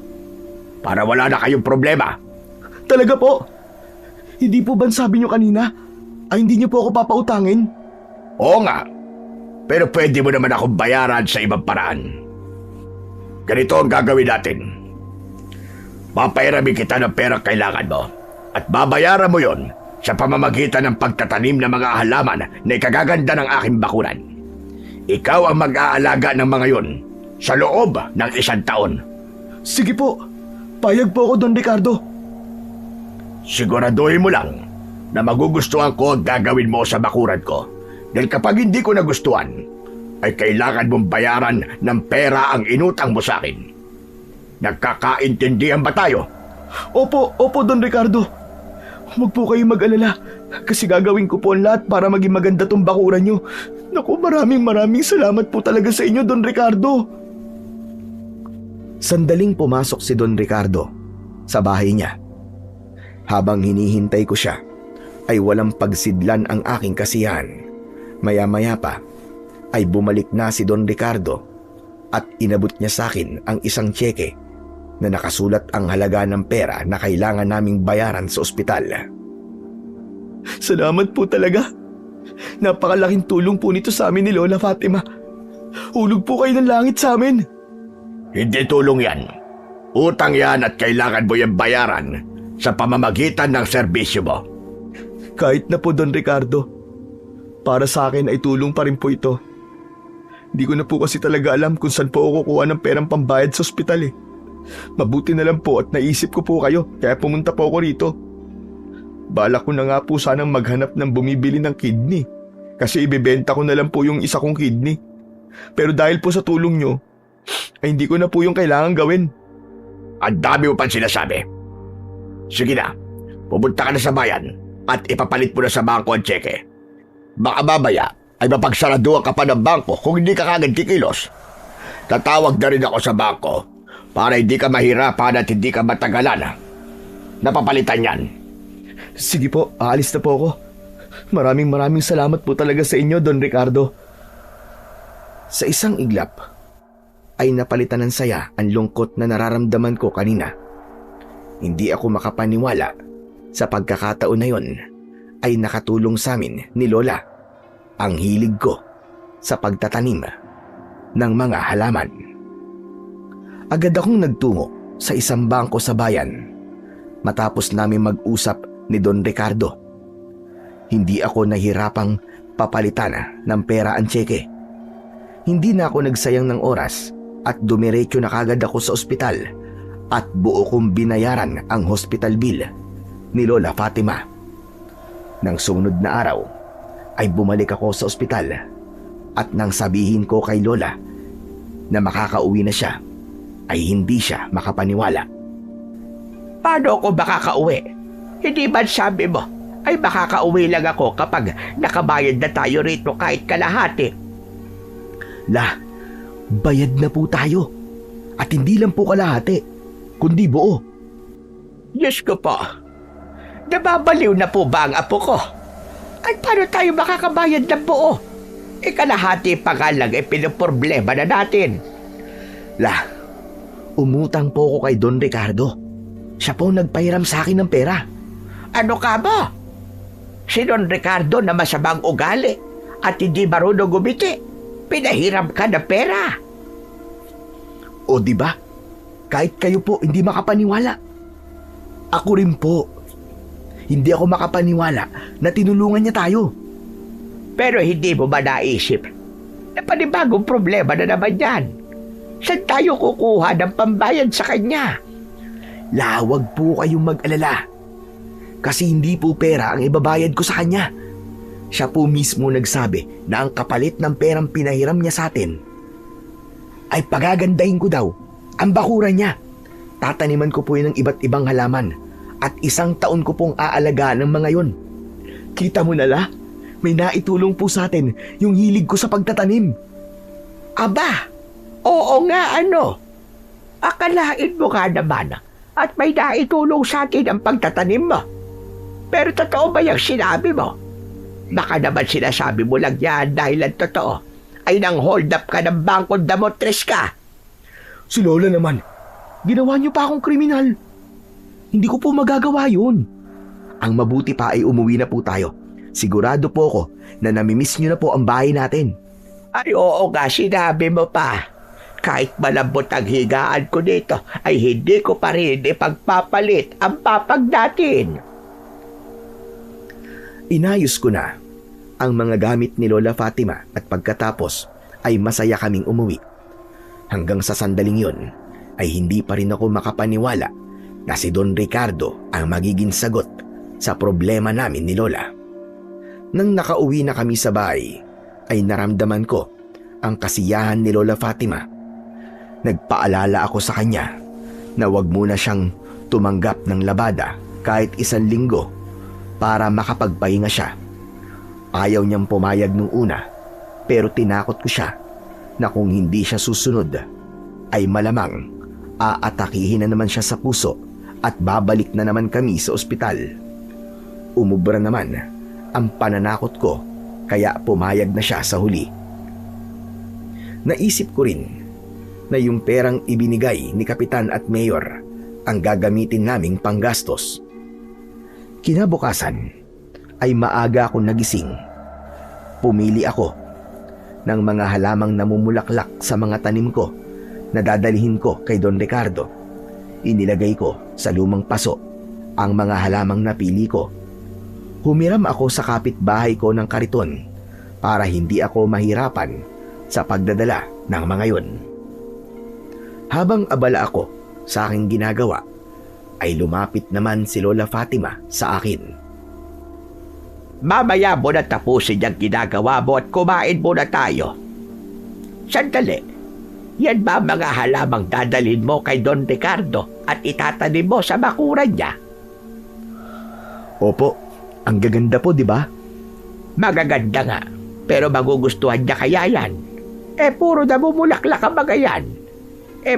para wala na kayong problema. Talaga po? Hindi po ba sabi niyo kanina ay hindi niyo po ako papautangin? Oo nga, pero pwede mo naman akong bayaran sa ibang paraan. Ganito ang gagawin natin. Papairami kita ng pera kailangan mo at babayaran mo yon sa pamamagitan ng pagtatanim ng mga halaman na ikagaganda ng aking bakuran. Ikaw ang mag-aalaga ng mga yon sa loob ng 1 taon. Sige po, payag po ako, Don Ricardo. Siguraduhin mo lang na magugustuhan ko ang gagawin mo sa bakuran ko. Dahil kapag hindi ko nagustuhan, ay kailangan mong bayaran ng pera ang inutang mo sa akin. Nagkakaintindihan ba tayo? Opo, Don Ricardo. Huwag po kayong mag-alala kasi gagawin ko po ang lahat para maging maganda tong bakuran nyo. Naku, maraming salamat po talaga sa inyo, Don Ricardo. Sandaling pumasok si Don Ricardo sa bahay niya. Habang hinihintay ko siya, ay walang pagsidlan ang aking kasiyahan. Maya-maya pa, ay bumalik na si Don Ricardo at inabot niya sa akin ang isang tseke na nakasulat ang halaga ng pera na kailangan naming bayaran sa ospital. Salamat po talaga. Napakalaking tulong po nito sa amin ni Lola Fatima. Hulog po kayo ng langit sa amin. Hindi tulong yan. Utang yan at kailangan mo yung bayaran sa pamamagitan ng serbisyo mo. Kahit na po, Don Ricardo, para sa akin ay tulong pa rin po ito. Hindi ko na po kasi talaga alam kung saan po ako kukuha ng perang pambayad sa ospital eh. Mabuti na lang po at naisip ko po kayo kaya pumunta po ako rito. Balak ko na nga po sanang maghanap ng bumibili ng kidney kasi ibebenta ko na lang po yung isa kong kidney. Pero dahil po sa tulong nyo, ay hindi ko na po yung kailangan gawin. Ang dami mo pang sinasabi. Sige na, pupunta ka na sa bayan at ipapalit mo na sa bangko ang tseke. Baka babaya ay mapagsaraduhan ka pa ng bangko kung hindi ka kagad kikilos. Tatawag na rin ako sa bangko para hindi ka mahirapan at hindi ka matagalan. Napapalitan yan. Sige po, aalis na po ako. Maraming salamat po talaga sa inyo, Don Ricardo. Sa isang iglap, ay napalitan ng saya ang lungkot na nararamdaman ko kanina. Hindi ako makapaniwala sa pagkakataon na yon ay nakatulong sa amin ni Lola ang hilig ko sa pagtatanim ng mga halaman. Agad akong nagtungo sa isang bangko sa bayan matapos namin mag-usap ni Don Ricardo. Hindi ako nahirapang papalitan ng pera ang tseke. Hindi na ako nagsayang ng oras at dumiretso na kagad ako sa ospital at buo kong binayaran ang hospital bill ni Lola Fatima. Nang sumunod na araw ay bumalik ako sa ospital at nang sabihin ko kay Lola na makakauwi na siya ay hindi siya makapaniwala. Paano ako makakauwi? Hindi ba sabi mo ay makakauwi lang ako kapag nakabayad na tayo rito kahit kalahati? La, bayad na po tayo at hindi lang po kalahati kundi buo. Diyos ko po, nababaliw na po ba ang apo ko? At paano tayo makakabayad ng buo? Kalahati pa nga lang pinoproblema na natin. Umutang po ako kay Don Ricardo. Siya po nagpahiram sa akin ng pera. Ano ka ba? Si Don Ricardo na masamang ugali at hindi marunong gumiti, pinahiram ka ng pera. O di ba? Kahit kayo po hindi makapaniwala. Ako rin po. Hindi ako makapaniwala na tinulungan niya tayo. Pero hindi mo ba naisip na panibagong problema na naman yan? Saan tayo kukuha ng pambayad sa kanya? Wag po kayong mag-alala. Kasi hindi po pera ang ibabayad ko sa kanya. Siya po mismo nagsabi na ang kapalit ng perang pinahiram niya sa atin ay pagagandahin ko daw ang bakuran niya. Tataniman ko po yun ng iba't ibang halaman at 1 taon ko pong aalagaan ng mga yon. Kita mo na may naitulong po sa atin yung hilig ko sa pagtatanim. Aba, oo nga ano. Akalain mo nga naman at may naitulong sa atin ang pagtatanim mo. Pero totoo ba yung sinabi mo? Baka naman sinasabi mo lang yan dahil ang totoo ay nang hold up ka ng Bangko Damotres ka. Si Lola naman, ginawa niyo pa akong kriminal. Hindi ko po magagawa yun. Ang mabuti pa ay umuwi na po tayo. Sigurado po ako na namimiss niyo na po ang bahay natin. Ay oo nga, sinabi mo pa. Kahit malambot ang higaan ko dito, ay hindi ko pa rin ipagpapalit ang papag natin. Inayos ko na ang mga gamit ni Lola Fatima at pagkatapos ay masaya kaming umuwi. Hanggang sa sandaling yun ay hindi pa rin ako makapaniwala na si Don Ricardo ang magiging sagot sa problema namin ni Lola. Nang nakauwi na kami sa bahay ay naramdaman ko ang kasiyahan ni Lola Fatima. Nagpaalala ako sa kanya na wag muna siyang tumanggap ng labada kahit 1 linggo para makapagpahinga siya. Ayaw niyang pumayag nung una pero tinakot ko siya na kung hindi siya susunod ay malamang aatakihin na naman siya sa puso at babalik na naman kami sa ospital. Umubra naman ang pananakot ko kaya pumayag na siya sa huli. Naisip ko rin na yung perang ibinigay ni Kapitan at Mayor ang gagamitin naming panggastos. Kinabukasan ay maaga akong nagising. Pumili ako ng mga halamang namumulaklak sa mga tanim ko na dadalhin ko kay Don Ricardo. Inilagay ko sa lumang paso ang mga halamang napili ko. Humiram ako sa kapitbahay ko ng kariton para hindi ako mahirapan sa pagdadala ng mga yon. Habang abala ako sa aking ginagawa, ay lumapit naman si Lola Fatima sa akin. Mamaya mo na tapusin yung ginagawa mo at kumain muna tayo. Sandali, yan ba mga halamang dadalhin mo kay Don Ricardo at itatanim mo sa bakuran niya? Opo. Ang gaganda po, di ba? Magaganda nga, pero magugustuhan niya kaya yan. Puro namumulaklak ang mga yan.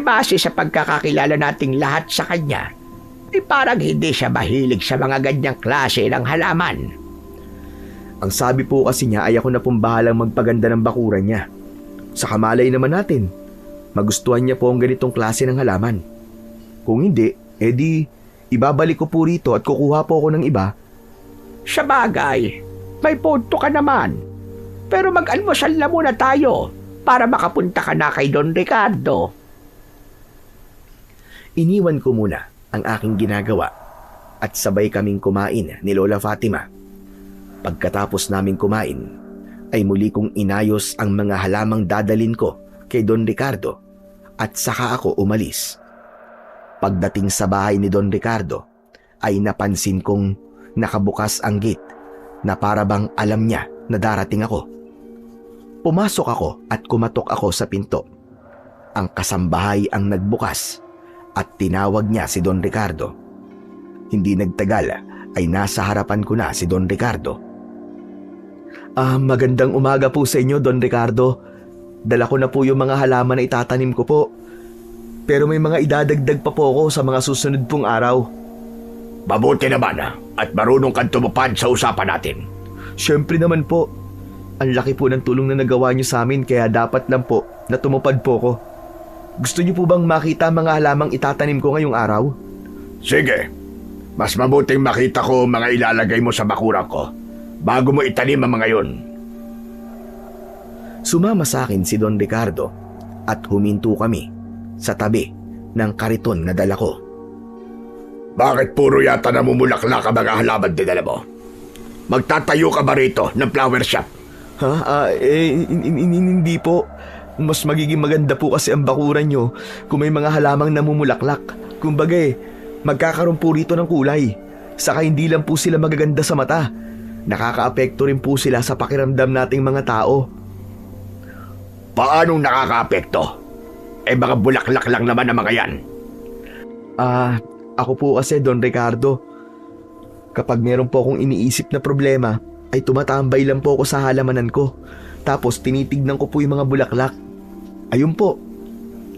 Base sa pagkakakilala nating lahat sa kanya, parang hindi siya mahilig sa mga ganyang klase ng halaman. Ang sabi po kasi niya ay ako na pong bahalang magpaganda ng bakuran niya. Sa kamalay naman natin, magustuhan niya po ang ganitong klase ng halaman. Kung hindi, edi ibabalik ko po rito at kukuha po ako ng iba. Sa bagay, may punto ka naman. Pero mag-almusal na muna tayo para makapunta ka na kay Don Ricardo. Iniwan ko muna ang aking ginagawa at sabay kaming kumain ni Lola Fatima. Pagkatapos naming kumain, ay muli kong inayos ang mga halamang dadalin ko kay Don Ricardo at saka ako umalis. Pagdating sa bahay ni Don Ricardo, ay napansin kong nakabukas ang gate na para bang alam niya na darating ako. Pumasok ako at kumatok ako sa pinto. Ang kasambahay ang nagbukas at tinawag niya si Don Ricardo. Hindi nagtagal ay nasa harapan ko na si Don Ricardo. Magandang umaga po sa inyo, Don Ricardo. Dala ko na po yung mga halaman na itatanim ko po. Pero may mga idadagdag pa po ako sa mga susunod pong araw. Mabuti naman at marunong kang tumupad sa usapan natin. Siyempre naman po. Ang laki po ng tulong na nagawa niyo sa amin kaya dapat lang po na tumupad po ko. Gusto niyo po bang makita ang mga halamang itatanim ko ngayong araw? Sige, mas mabuting makita ko ang mga ilalagay mo sa bakuran ko bago mo itanim ang mga yun. Sumama sa akin si Don Ricardo at huminto kami sa tabi ng kariton na dala ko. Bakit puro yata namumulaklak ang mga halaman dinala mo? Magtatayo ka ba rito ng flower shop? Hindi po. Mas magiging maganda po kasi ang bakuran nyo kung may mga halamang namumulaklak. Kumbaga magkakaroon po rito ng kulay. Saka hindi lang po sila magaganda sa mata. Nakakaapekto rin po sila sa pakiramdam nating mga tao. Paanong nakakaapekto? Mga bulaklak lang naman ang mga yan. Ako po kasi Don Ricardo. Kapag meron po akong iniisip na problema, ay tumatambay lang po ako sa halamanan ko. Tapos tinitignan ko po yung mga bulaklak. Ayun po,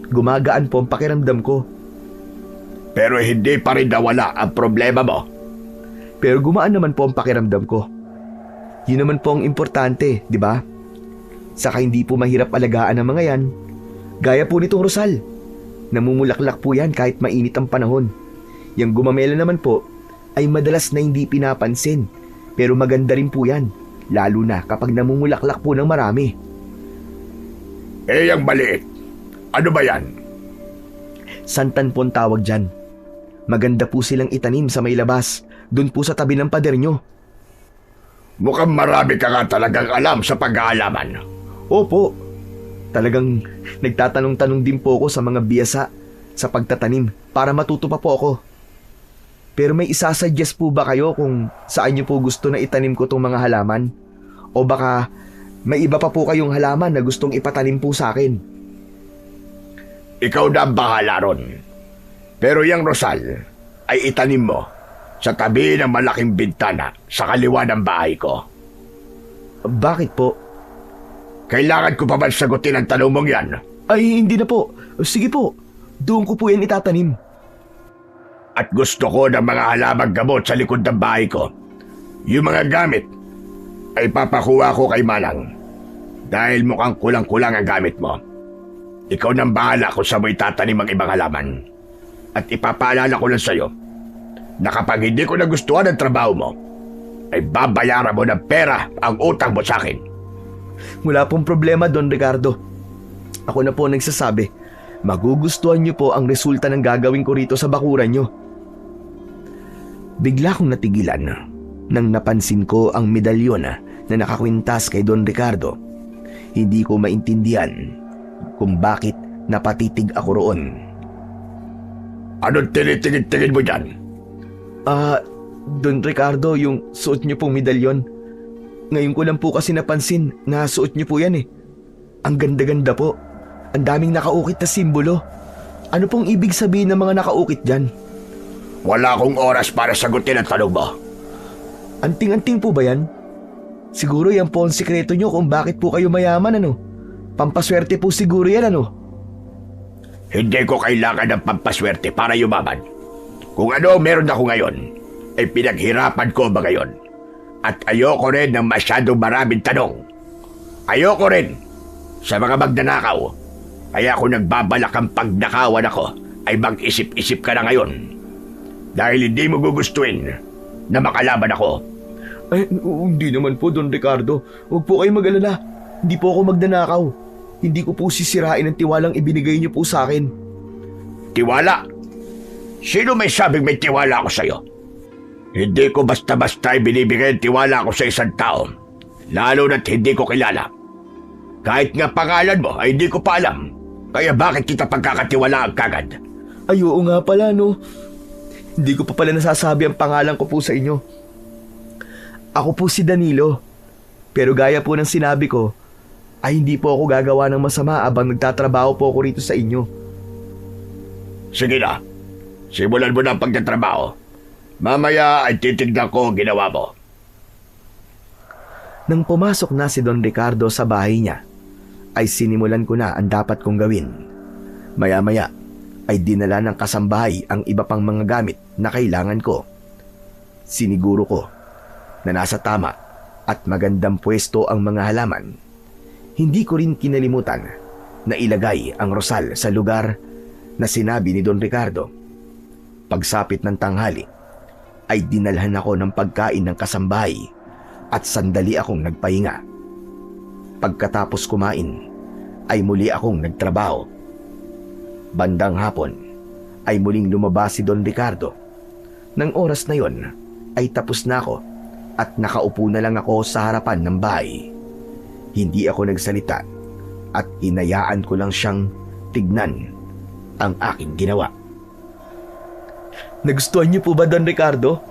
gumagaan po ang pakiramdam ko. Pero hindi pa rin nawala ang problema mo. Pero gumaan naman po ang pakiramdam ko. Yun naman po ang importante, di ba? Saka hindi po mahirap alagaan ang mga yan. Gaya po nitong rosal. Namumulaklak po yan kahit mainit ang panahon. Yang gumamela naman po ay madalas na hindi pinapansin. Pero maganda rin po yan. Lalo na kapag namumulaklak po ng marami. Ang maliit. Ano ba yan? Santan po ang tawag dyan. Maganda po silang itanim sa may labas. Doon po sa tabi ng pader nyo. Mukhang marami ka nga talagang alam sa pag-aalaman. Opo. Talagang nagtatanong-tanong din po ako sa mga biyasa sa pagtatanim para matuto pa po ako. Pero may isasuggest po ba kayo kung saan nyo po gusto na itanim ko tong mga halaman? O baka may iba pa po kayong halaman na gustong ipatanim po sa akin? Ikaw na ang bahala ron. Pero yung rosal ay itanim mo sa tabi ng malaking bintana sa kaliwa ng bahay ko. Bakit po? Kailangan ko pa ba sagutin ang tanong mong yan? Ay, hindi na po. Sige po, doon ko po yan itatanim. At gusto ko ng mga halamang gamot sa likod ng bahay ko. Yung mga gamit ay papakuha ko kay Manang. Dahil mukhang kulang-kulang ang gamit mo. Ikaw nang bahala kung saan mo itatanim ang ibang halaman. At ipapaalala ko lang sa'yo na kapag hindi ko nagustuhan ang trabaho mo, ay babayaran mo ng pera ang utang mo sa akin. Wala pong problema, Don Ricardo. Ako na po nagsasabi, magugustuhan niyo po ang resulta ng gagawin ko rito sa bakuran niyo. Bigla kong natigilan nang napansin ko ang medalyon na nakakwintas kay Don Ricardo. Hindi ko maintindihan kung bakit napatitig ako roon. Anong tinitingin-tingin mo dyan? Don Ricardo, yung suot niyo pong medalyon. Ngayon ko lang po kasi napansin na suot niyo po yan eh. Ang ganda-ganda po. Ang daming nakaukit na simbolo. Ano pong ibig sabihin ng mga nakaukit dyan? Wala akong oras para sagutin ang tanong mo. Anting-anting po ba yan? Siguro yan po ang sikreto nyo kung bakit po kayo mayaman, ano? Pampaswerte po siguro yan, ano? Hindi ko kailangan ng pampaswerte para yumaman. Kung ano meron ako ngayon, ay pinaghirapan ko ba ngayon? At ayoko rin ng masyadong maraming tanong. Ayoko rin sa mga magnanakaw. Kaya kung nagbabalak ang pagnakawan ako, ay mag-isip-isip ka na ngayon. Dahil hindi mo gugustuhin na makalaban ako. Ay, hindi naman po, Don Ricardo. Huwag po kayo mag-alala. Hindi po ako magnanakaw. Hindi ko po sisirain ang tiwalang ibinigay niyo po sa akin. Tiwala? Sino may sabing may tiwala ako sa'yo? Hindi ko basta-basta ibinibigay ang tiwala ko sa isang tao. Lalo na't hindi ko kilala. Kahit nga pangalan mo ay hindi ko pa alam. Kaya bakit kita pagkakatiwalaan kagad? Ay, oo nga pala, no? Hindi ko pa pala nasasabi ang pangalan ko po sa inyo. Ako po si Danilo. Pero gaya po ng sinabi ko, ay hindi po ako gagawa ng masama abang nagtatrabaho po ako rito sa inyo. Sige na. Simulan mo na ang pagtatrabaho. Mamaya ay titignan ko ang ginawa mo. Nang pumasok na si Don Ricardo sa bahay niya, ay sinimulan ko na ang dapat kong gawin. Maya-maya ay dinala ng kasambahay ang iba pang mga gamit na kailangan ko. Siniguro ko na nasa tama at magandang pwesto ang mga halaman, hindi ko rin kinalimutan na ilagay ang rosal sa lugar na sinabi ni Don Ricardo. Pagsapit ng tanghali, ay dinalhan ako ng pagkain ng kasambahay at sandali akong nagpahinga. Pagkatapos kumain, ay muli akong nagtrabaho. Bandang hapon, ay muling lumabas si Don Ricardo. Nang oras na yon, ay tapos na ako at nakaupo na lang ako sa harapan ng bahay. Hindi ako nagsalita at hinayaan ko lang siyang tignan ang aking ginawa. Nagustuhan niyo po ba, Don Ricardo?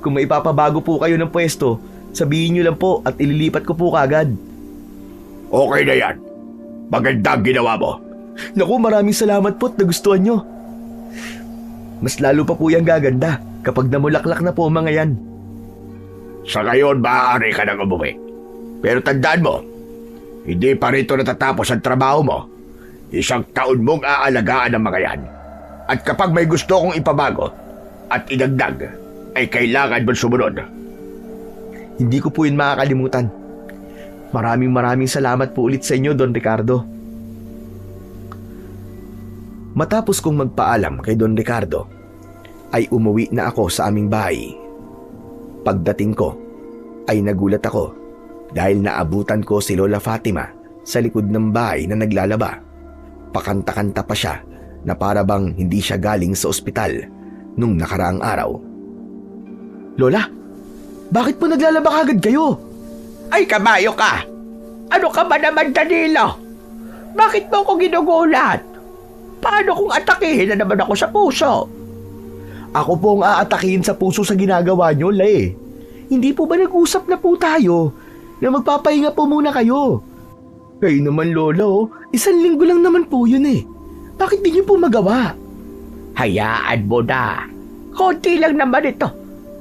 Kung may ipapabago po kayo ng pwesto, sabihin niyo lang po at ililipat ko po kagad. Okay na yan. Magandang ginawa mo. Naku, maraming salamat po at nagustuhan niyo. Mas lalo pa po yung gaganda kapag namulaklak na po ang mga yan. Sa ngayon, maaari ka nang umuwi. Pero tandaan mo, hindi pa rito natatapos ang trabaho mo. 1 taon mong aalagaan ang mga yan. At kapag may gusto kong ipabago at idagdag, ay kailangan mo sumunod. Hindi ko po yun makakalimutan. Maraming salamat po ulit sa inyo, Don Ricardo. Matapos kong magpaalam kay Don Ricardo, ay umuwi na ako sa aming bahay. Pagdating ko, ay nagulat ako dahil naabutan ko si Lola Fatima sa likod ng bahay na naglalaba. Pakanta-kanta pa siya na para bang hindi siya galing sa ospital nung nakaraang araw. Lola, bakit po naglalaba kagad kayo? Ay, kabayo ka! Ano ka ba naman, Danilo? Bakit mo ako ginugulat? Paano kung atakihin na naman ako sa puso? Ako po ang aatakihin sa puso sa ginagawa nyo, La eh. Hindi po ba nag-usap na po tayo na magpapahinga po muna kayo? Kayo naman, Lola, 1 linggo lang naman po yun eh. Bakit di niyo po magawa? Hayaan mo na. Konti lang naman ito.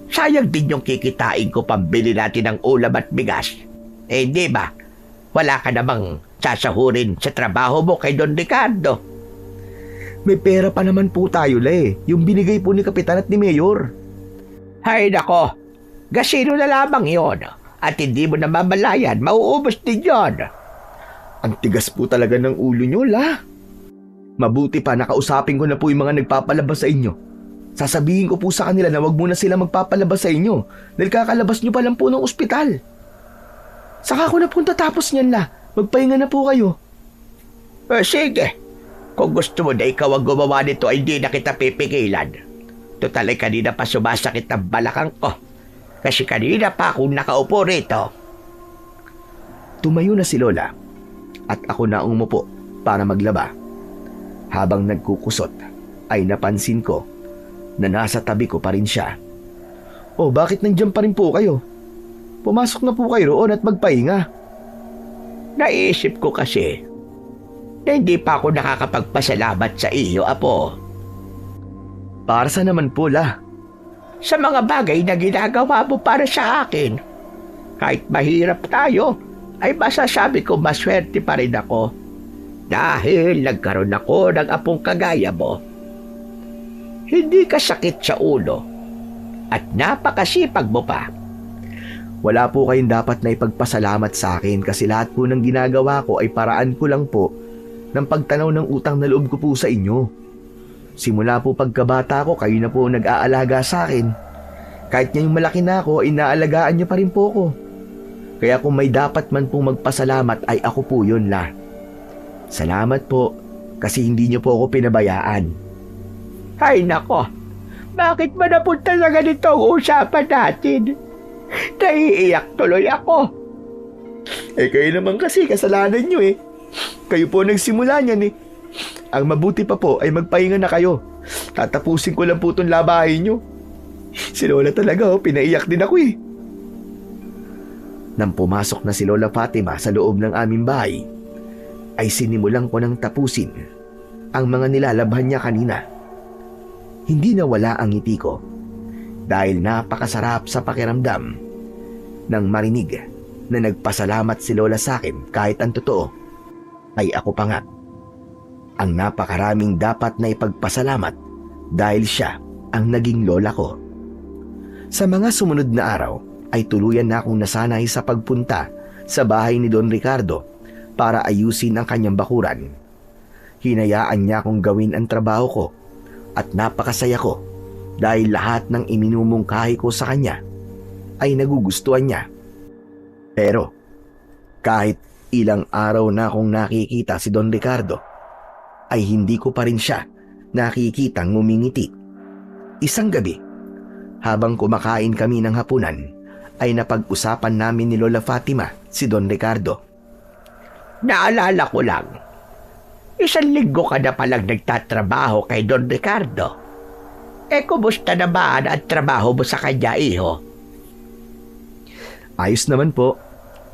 Sayang din yung kikitain ko pambili natin ng ulam at bigas. Eh, di ba? Wala ka namang sasahurin sa trabaho mo kay Don Ricardo. May pera pa naman po tayo, La eh. Yung binigay po ni Kapitan at ni Mayor. Hay nako, gasino na lamang yon. At hindi mo na mamalayan, mauubos din yon. Ang tigas po talaga ng ulo nyo, La. Mabuti pa nakausapin ko na po yung mga nagpapalabas sa inyo. Sasabihin ko po sa kanila na wag muna sila magpapalabas sa inyo dahil kakalabas nyo pa lang po ng ospital. Saka ko na po tatapos niyan, La. Magpahinga na po kayo. Sige, kung gusto mo na ikaw ang gumawa nito ay hindi na kita pipigilan. Total ay kanina pa sumasakit ang balakang ko. Kasi kanina pa akong nakaupo rito. Tumayo na si Lola at ako na umupo para maglaba. Habang nagkukusot ay napansin ko na nasa tabi ko pa rin siya. Oh, bakit nandiyan pa rin po kayo? Pumasok na po kayo roon at magpahinga. Naisip ko kasi na hindi pa ako nakakapagpasalamat sa iyo, Apo. Para sa naman po, La? Sa mga bagay na ginagawa mo para sa akin. Kahit mahirap tayo, ay masasabi ko maswerte pa rin ako. Dahil nagkaroon ako ng apong kagaya mo. Hindi ka sakit sa ulo at napakasipag mo pa. Wala po kayong dapat na ipagpasalamat sa akin kasi lahat po ng ginagawa ko ay paraan ko lang po ng pagtanaw ng utang na loob ko po sa inyo. Simula po pagkabata ko, kayo na po nag-aalaga sa akin. Kahit ngayong malaki na ako, inaalagaan niyo pa rin po ko. Kaya kung may dapat man pong magpasalamat ay ako po yun, La. Salamat po kasi hindi niyo po ako pinabayaan. Ay nako, bakit ba napunta sa ganitong usapan natin? Naiiyak tuloy ako. Eh kayo naman kasi, kasalanan niyo eh. Kayo po nagsimula niyan eh. Ang mabuti pa po ay magpahinga na kayo. Tatapusin ko lang po itong labahin niyo. Si Lola talaga pinaiyak din ako eh. Nang pumasok na si Lola Fatima sa loob ng aming bahay, ay sinimulan ko ng tapusin ang mga nilalabhan niya kanina. Hindi nawala ang ngiti ko dahil napakasarap sa pakiramdam nang marinig na nagpasalamat si Lola sa akin kahit ang totoo ay ako pa nga ang napakaraming dapat na ipagpasalamat dahil siya ang naging lola ko. Sa mga sumunod na araw ay tuluyan na akong nasanay sa pagpunta sa bahay ni Don Ricardo para ayusin ang kanyang bakuran. Hinayaan niya akong gawin ang trabaho ko at napakasaya ko dahil lahat ng iminumungkahi ko sa kanya ay nagugustuhan niya. Pero kahit ilang araw na akong nakikita si Don Ricardo, ay hindi ko pa rin siya nakikitang ngumingiti. Isang gabi, habang kumakain kami ng hapunan, ay napag-usapan namin ni Lola Fatima si Don Ricardo. Naalala ko lang, 1 linggo ka na palang nagtatrabaho kay Don Ricardo. Kumusta naman ang trabaho mo sa kanya, iho? Ayos naman po.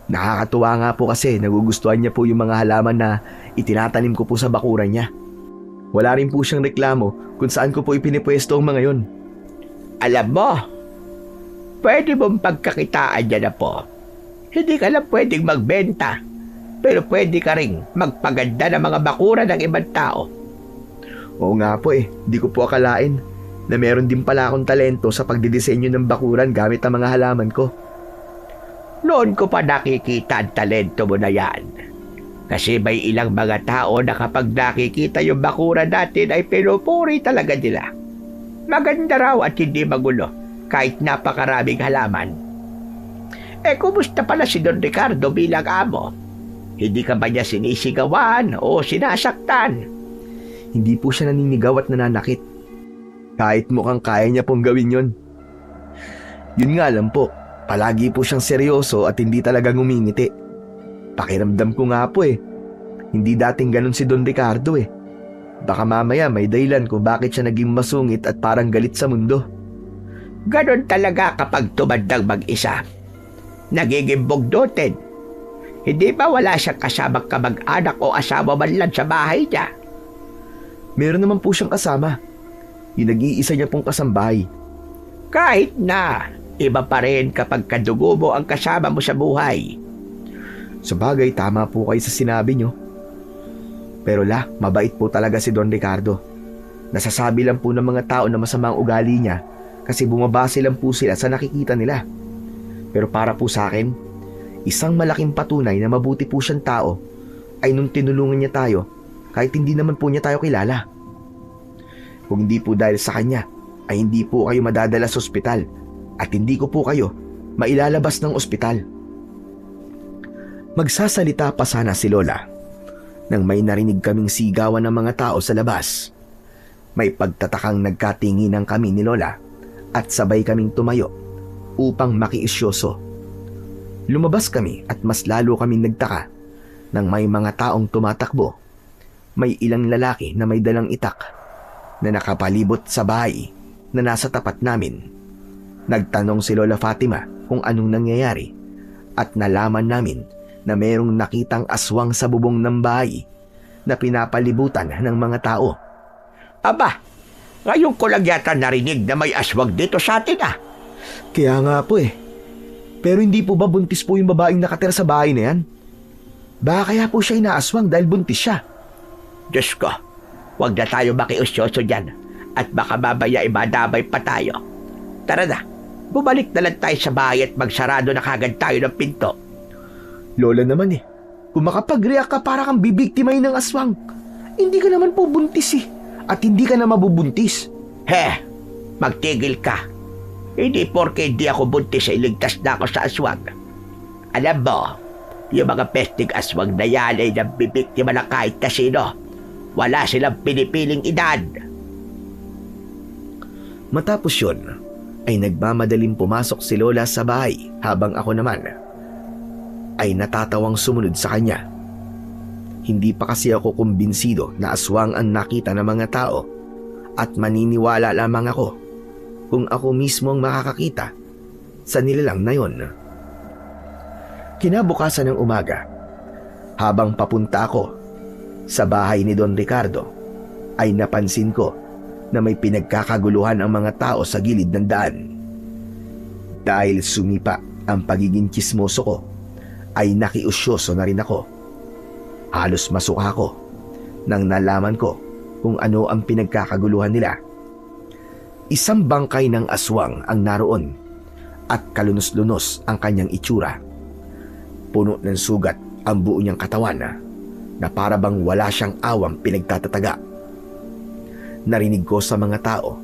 Nakakatuwa nga po kasi nagugustuhan niya po yung mga halaman na itinatanim ko po sa bakuran niya. Wala rin po siyang reklamo kung saan ko po ipinipwesto ang mga yon. Alam mo, pwede mong pagkakitaan niya na po. Hindi ka lang pwedeng magbenta, pero pwede ka ring magpaganda ng mga bakuran ng ibang tao. Oo nga po di ko po akalain na meron din pala akong talento sa pagdidisenyo ng bakuran gamit ang mga halaman ko. Noon ko pa nakikita ang talento mo na yan. Kasi may ilang mga tao na kapag nakikita yung bakuran natin ay pinupuri talaga nila. Maganda raw at hindi magulo kahit napakaraming halaman. Kumusta pala si Don Ricardo bilang amo? Hindi ka ba niya sinisigawan o sinasaktan? Hindi po siya naninigaw at nananakit. Kahit mukhang kaya niya pong gawin yon. Yun nga lang po, palagi po siyang seryoso at hindi talaga ngumingiti. Pakiramdam ko nga po hindi dating ganun si Don Ricardo Baka mamaya may dahilan kung bakit siya naging masungit at parang galit sa mundo. Ganon talaga kapag tumandang mag-isa. Nagiging bugdutin. Hindi ba wala siyang kasamang kamag-anak o asawa man lang sa bahay niya? Meron naman po siyang kasama. Yung nag-iisa niya pong kasambahay. Kahit na, iba pa rin kapag kadugo mo ang kasama mo sa buhay. Sabagay, tama po kayo sa sinabi niyo. Pero mabait po talaga si Don Ricardo. Nasasabi lang po ng mga tao na masama ang ugali niya kasi bumabase lang po sila sa nakikita nila. Pero para po sa akin, isang malaking patunay na mabuti po siyang tao ay nung tinulungan niya tayo kahit hindi naman po niya tayo kilala. Kung hindi po dahil sa kanya, ay hindi po kayo madadala sa ospital at hindi ko po kayo mailalabas ng ospital. Magsasalita pa sana si Lola nang may narinig kaming sigawan ng mga tao sa labas. May pagtatakang nagkatinginan kami ni Lola at sabay kaming tumayo upang makiisyoso. Lumabas kami at mas lalo kaming nagtaka nang may mga taong tumatakbo. May ilang lalaki na may dalang itak na nakapalibot sa bahay na nasa tapat namin. Nagtanong si Lola Fatima kung anong nangyayari at nalaman namin na mayroong nakitang aswang sa bubong ng bahay na pinapalibutan ng mga tao. Aba, ngayon ko lang yata narinig na may aswang dito sa atin Kaya nga po Pero hindi po ba buntis po yung babaeng nakatira sa bahay na yan? Baka kaya po siya inaaswang dahil buntis siya. Diyos ko, huwag na tayo makiusyoso dyan at baka babaya madamay pa tayo. Tara na, bumalik na lang tayo sa bahay at magsarado na kagad tayo ng pinto. Lola naman kung makapag-react ka para kang bibiktimay ng aswang, hindi ka naman po buntis at hindi ka na mabubuntis. Magtigil ka. Hindi porke hindi ako buntis ay iligtas na ako sa aswang. Alam mo, yung mga pesting aswang na yan ay nabibiktima na kahit kasino. Wala silang pinipiling edad. Matapos yun, ay nagmamadaling pumasok si Lola sa bahay habang ako naman ay natatawang sumunod sa kanya. Hindi pa kasi ako kumbinsido na aswang ang nakita ng mga tao at maniniwala lamang ako kung ako mismo ang makakakita sa nilalang na yon. Kinabukasan ng umaga, habang papunta ako sa bahay ni Don Ricardo, ay napansin ko na may pinagkakaguluhan ang mga tao sa gilid ng daan. Dahil sumipa ang pagiging tsismoso ko, ay nakiusyoso na rin ako. Halos masuka ko nang nalaman ko kung ano ang pinagkakaguluhan nila. Isang bangkay ng aswang ang naroon at kalunos-lunos ang kanyang itsura. Puno ng sugat ang buo niyang katawan na para bang wala siyang awang pinagtatataga. Narinig ko sa mga tao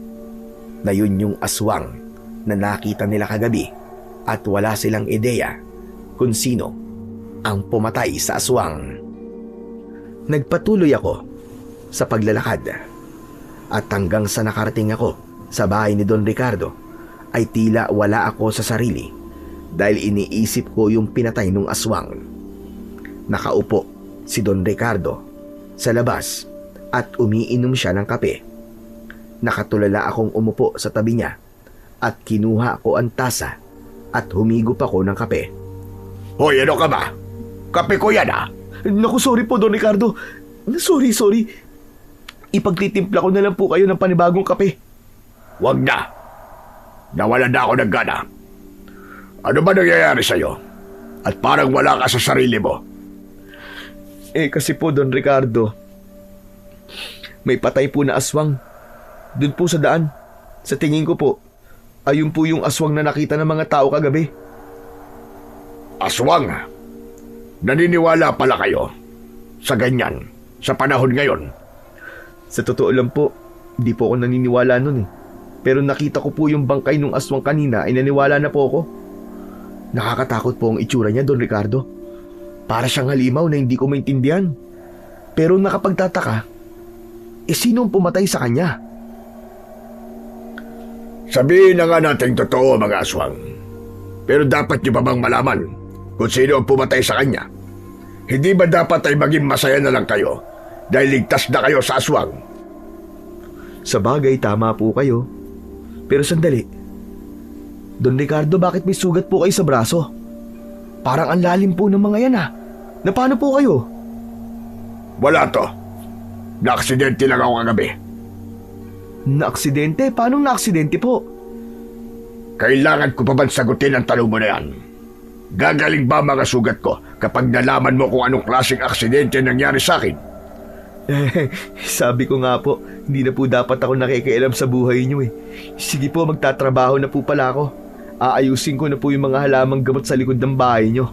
na yun yung aswang na nakita nila kagabi at wala silang ideya kung sino ang pumatay sa aswang. Nagpatuloy ako sa paglalakad at hanggang sa nakarating ako sa bahay ni Don Ricardo ay tila wala ako sa sarili dahil iniisip ko yung pinatay nung aswang. Nakaupo si Don Ricardo sa labas at umiinom siya ng kape. Nakatulala akong umupo sa tabi niya at kinuha ko ang tasa at humigop ako ng kape. Hoy, ano ka ba? Kape ko yan ah. Naku, sorry po, Don Ricardo. Sorry. Ipagtitimpla ko na lang po kayo ng panibagong kape. Wag na. Nawalan na ako ng gana. Ano ba nangyayari sa'yo? At parang wala ka sa sarili mo. Kasi po, Don Ricardo, may patay po na aswang. Doon po sa daan. Sa tingin ko po, ayun po yung aswang na nakita ng mga tao kagabi. Aswang? Naniniwala pala kayo sa ganyan, sa panahon ngayon? Sa totoo lang po, hindi po ako naniniwala nun eh. Pero nakita ko po yung bangkay ng aswang kanina ay naniwala na po ako. Nakakatakot po ang itsura niya, Don Ricardo. Para siyang halimaw na hindi ko maintindihan. Pero nakapagtataka, sino ang pumatay sa kanya? Sabihin na nga natin totoo mga aswang. Pero dapat niyo ba bang malaman kung sino ang pumatay sa kanya? Hindi ba dapat ay maging masaya na lang kayo dahil ligtas na kayo sa aswang? Sa bagay, tama po kayo. Pero sandali. Don Ricardo, bakit may sugat po kayo sa braso? Parang ang lalim po ng mga yan ah. Na paano po kayo? Wala to. Na-aksidente lang ako kagabi. Na-aksidente? Paano na-aksidente po? Kailangan ko pa bang sagutin ang tanong mo na yan? Gagaling ba mga sugat ko kapag nalaman mo kung anong klaseng aksidente nangyari sa akin? Sabi ko nga po, hindi na po dapat ako nakikialam sa buhay niyo eh. Sige po, magtatrabaho na po pala ako. Aayusin ko na po yung mga halamang gamot sa likod ng bahay niyo.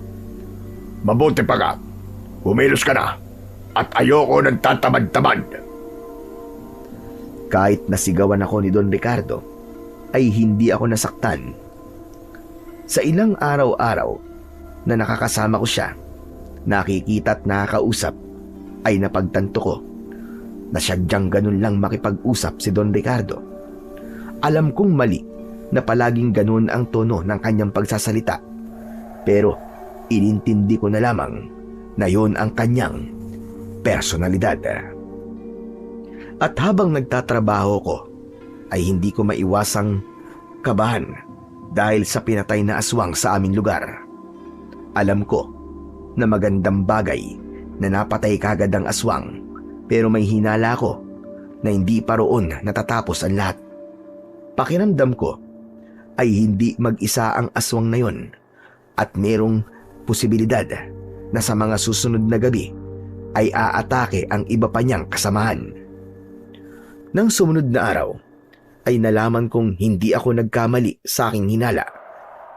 Mabuti pa nga. Kumilos ka na. At ayoko ng tatamad-tamad. Kahit nasigawan ako ni Don Ricardo, ay hindi ako nasaktan. Sa ilang araw-araw na nakakasama ko siya, nakikita at nakakausap, ay napagtanto ko na sadyang ganun lang makipag-usap si Don Ricardo. Alam kong mali na palaging ganun ang tono ng kanyang pagsasalita, pero inintindi ko na lamang na yon ang kanyang personalidad. At habang nagtatrabaho ko, ay hindi ko maiwasang kabahan dahil sa pinatay na aswang sa aming lugar. Alam ko na magandang bagay na napatay kagad ang aswang, pero may hinala ko na hindi pa roon natatapos ang lahat. Pakiramdam ko ay hindi mag-isa ang aswang na yon at merong posibilidad na sa mga susunod na gabi ay aatake ang iba pa niyang kasamahan. Nang sumunod na araw, ay nalaman kong hindi ako nagkamali sa aking hinala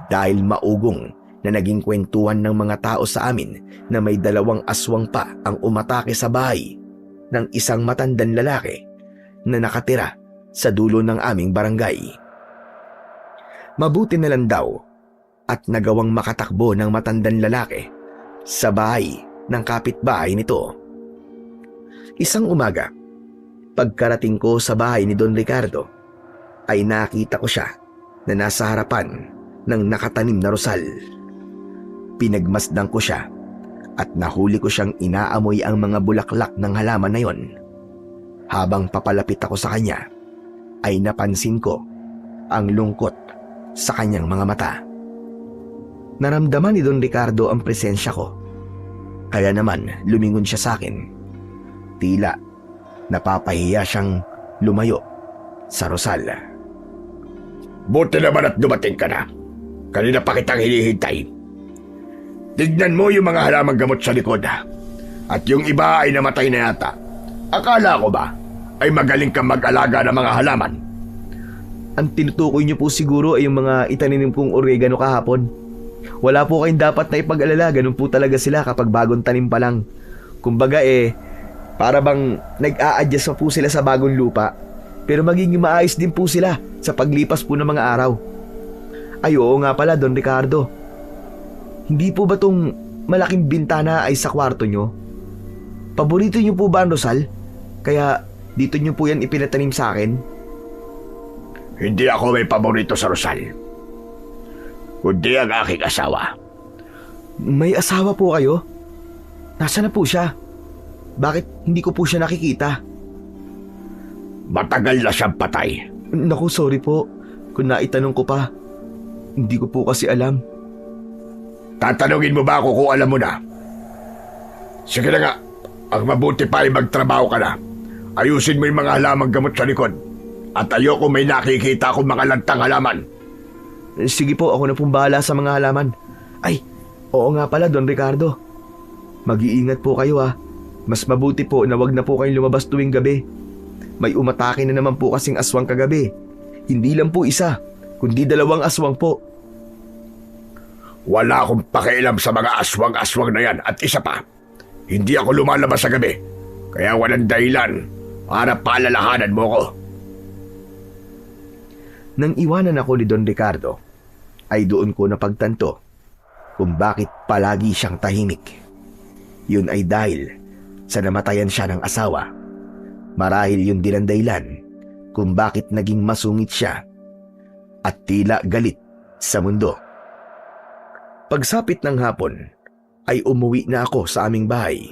dahil maugong na naging kwentuhan ng mga tao sa amin na may 2 aswang pa ang umatake sa bahay ng isang matandang lalaki na nakatira sa dulo ng aming barangay. Mabuti na lang daw at nagawang makatakbo ng matandang lalaki sa bahay ng kapitbahay nito. Isang umaga, pagkarating ko sa bahay ni Don Ricardo, ay nakita ko siya na nasa harapan ng nakatanim na rosal. Pinagmasdan ko siya at nahuli ko siyang inaamoy ang mga bulaklak ng halaman na yon. Habang papalapit ako sa kanya, ay napansin ko ang lungkot sa kanyang mga mata. Naramdaman ni Don Ricardo ang presensya ko, kaya naman lumingon siya sa akin. Tila napapahiya siyang lumayo sa rosal. Buti naman at dumating ka na. Kanina pa kitang hinihintay. Tignan mo yung mga halamang gamot sa likod. At yung iba ay namatay na yata. Akala ko ba ay magaling kang mag-alaga ng mga halaman? Ang tinutukoy niyo po siguro ay yung mga itaninim kong oregano kahapon. Wala po kayong dapat na ipag-alala, ganun po talaga sila kapag bagong tanim pa lang. Kumbaga para bang nag-a-adjust pa po sila sa bagong lupa. Pero magiging maayos din po sila sa paglipas po ng mga araw. Ay oo nga pala, Don Ricardo. Hindi po ba tong malaking bintana ay sa kwarto nyo? Paborito nyo po ba ang rosal? Kaya dito nyo po yan ipinatanim sa akin? Hindi ako may paborito sa rosal, kundi ang aking asawa. May asawa po kayo? Nasaan na po siya? Bakit hindi ko po siya nakikita? Matagal na siyang patay. Naku, sorry po. Kung naitanong ko pa, hindi ko po kasi alam. Tatanungin mo ba ako kung alam mo na? Sige na nga, ang mabuti pa ay magtrabaho ka na. Ayusin mo yung mga halamang gamot sa likod. At ayoko may nakikita akong mga lantang halaman. Sige po, ako na pong bahala sa mga halaman. Ay, oo nga pala, Don Ricardo. Mag-iingat po kayo Mas mabuti po na wag na po kayong lumabas tuwing gabi. May umatake na naman po kasing aswang kagabi. Hindi lang po isa, kundi 2 aswang po. Wala akong pakialam sa mga aswang-aswang na yan. At isa pa, hindi ako lumalabas sa gabi. Kaya walang dahilan para paalalahanan mo ko. Nang iwanan ako ni Don Ricardo, ay doon ko napagtanto kung bakit palagi siyang tahimik. Yun ay dahil sa namatayan siya ng asawa. Marahil yun din ang dahilan kung bakit naging masungit siya at tila galit sa mundo. Pagsapit ng hapon, ay umuwi na ako sa aming bahay.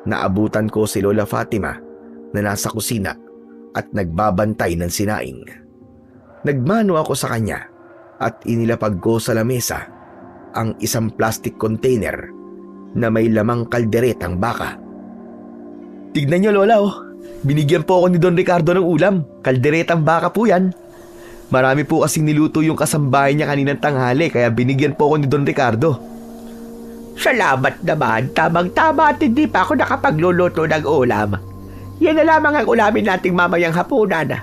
Naabutan ko si Lola Fatima na nasa kusina at nagbabantay ng sinaing. Nagmano ako sa kanya at inilapag ko sa lamesa ang isang plastic container na may lamang kalderetang baka. Tignan niyo, Lola, binigyan po ako ni Don Ricardo ng ulam. Kalderetang baka po yan. Marami po kasing niluto yung kasambahay niya kaninang tanghali, kaya binigyan po ako ni Don Ricardo. Salamat naman, tamang-tama at hindi pa ako nakapagluluto ng ulam. Yan na lamang ang ulamin nating mamayang hapunan.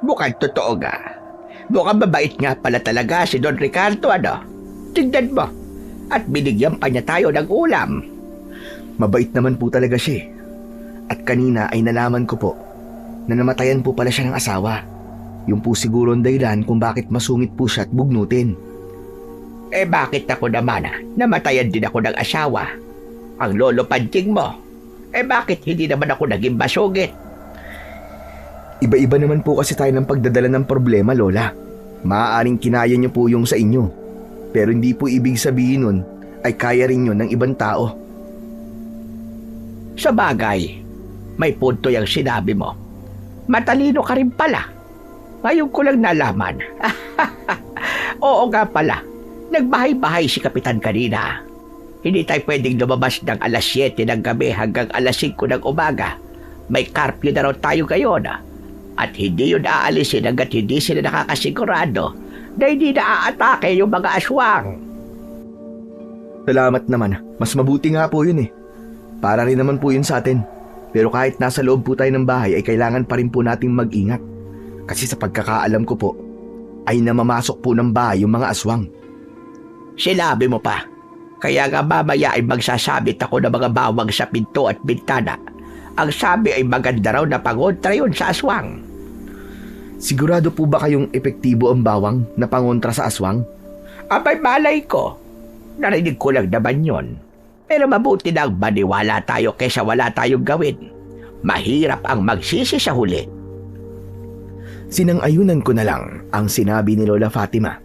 Mukhang totoo nga. Mukhang mabait nga pala talaga si Don Ricardo, Tignan mo. At binigyan pa niya tayo ng ulam. Mabait naman po talaga siya. At kanina ay nalaman ko po na namatayan po pala siya ng asawa. Yung po siguro ang dahilan kung bakit masungit po siya at bugnutin. Bakit ako naman namatayan din ako ng asawa? Ang lolo panting mo. Bakit hindi naman ako naging masugit? Iba-iba naman po kasi tayo ng pagdadala ng problema, Lola. Maaaring kinaya niyo po yung sa inyo. Pero hindi po ibig sabihin nun ay kaya rin yun ng ibang tao. Sa bagay, may punto yung sinabi mo. Matalino ka rin pala. Ngayon ko lang nalaman. Oo nga pala. Nagbahay-bahay si Kapitan kanina. Hindi tayo pwedeng lumabas ng alas 7 ng gabi hanggang alas 5 ng umaga. May curfew na raw tayo ngayon. At hindi yun aalisin hanggat hindi sila nakakasigurado na hindi naaatake yung mga aswang. Salamat naman. Mas mabuti nga po yun Para rin naman po yun sa atin. Pero kahit nasa loob po tayo ng bahay ay kailangan pa rin po nating mag-ingat. Kasi sa pagkakaalam ko po, ay namamasok po ng bahay yung mga aswang. Sinabi mo pa. Kaya nga mamaya ay magsasabit ako ng mga bawang sa pinto at bintana. Ang sabi ay maganda raw na pangontra yun sa aswang. Sigurado po ba kayong epektibo ang bawang na pangontra sa aswang? Abay malay ko. Narinig ko lang naman yun. Pero mabuti na maniwala tayo kaysa wala tayong gawin. Mahirap ang magsisi sa huli. Sinang-ayunan ko na lang ang sinabi ni Lola Fatima.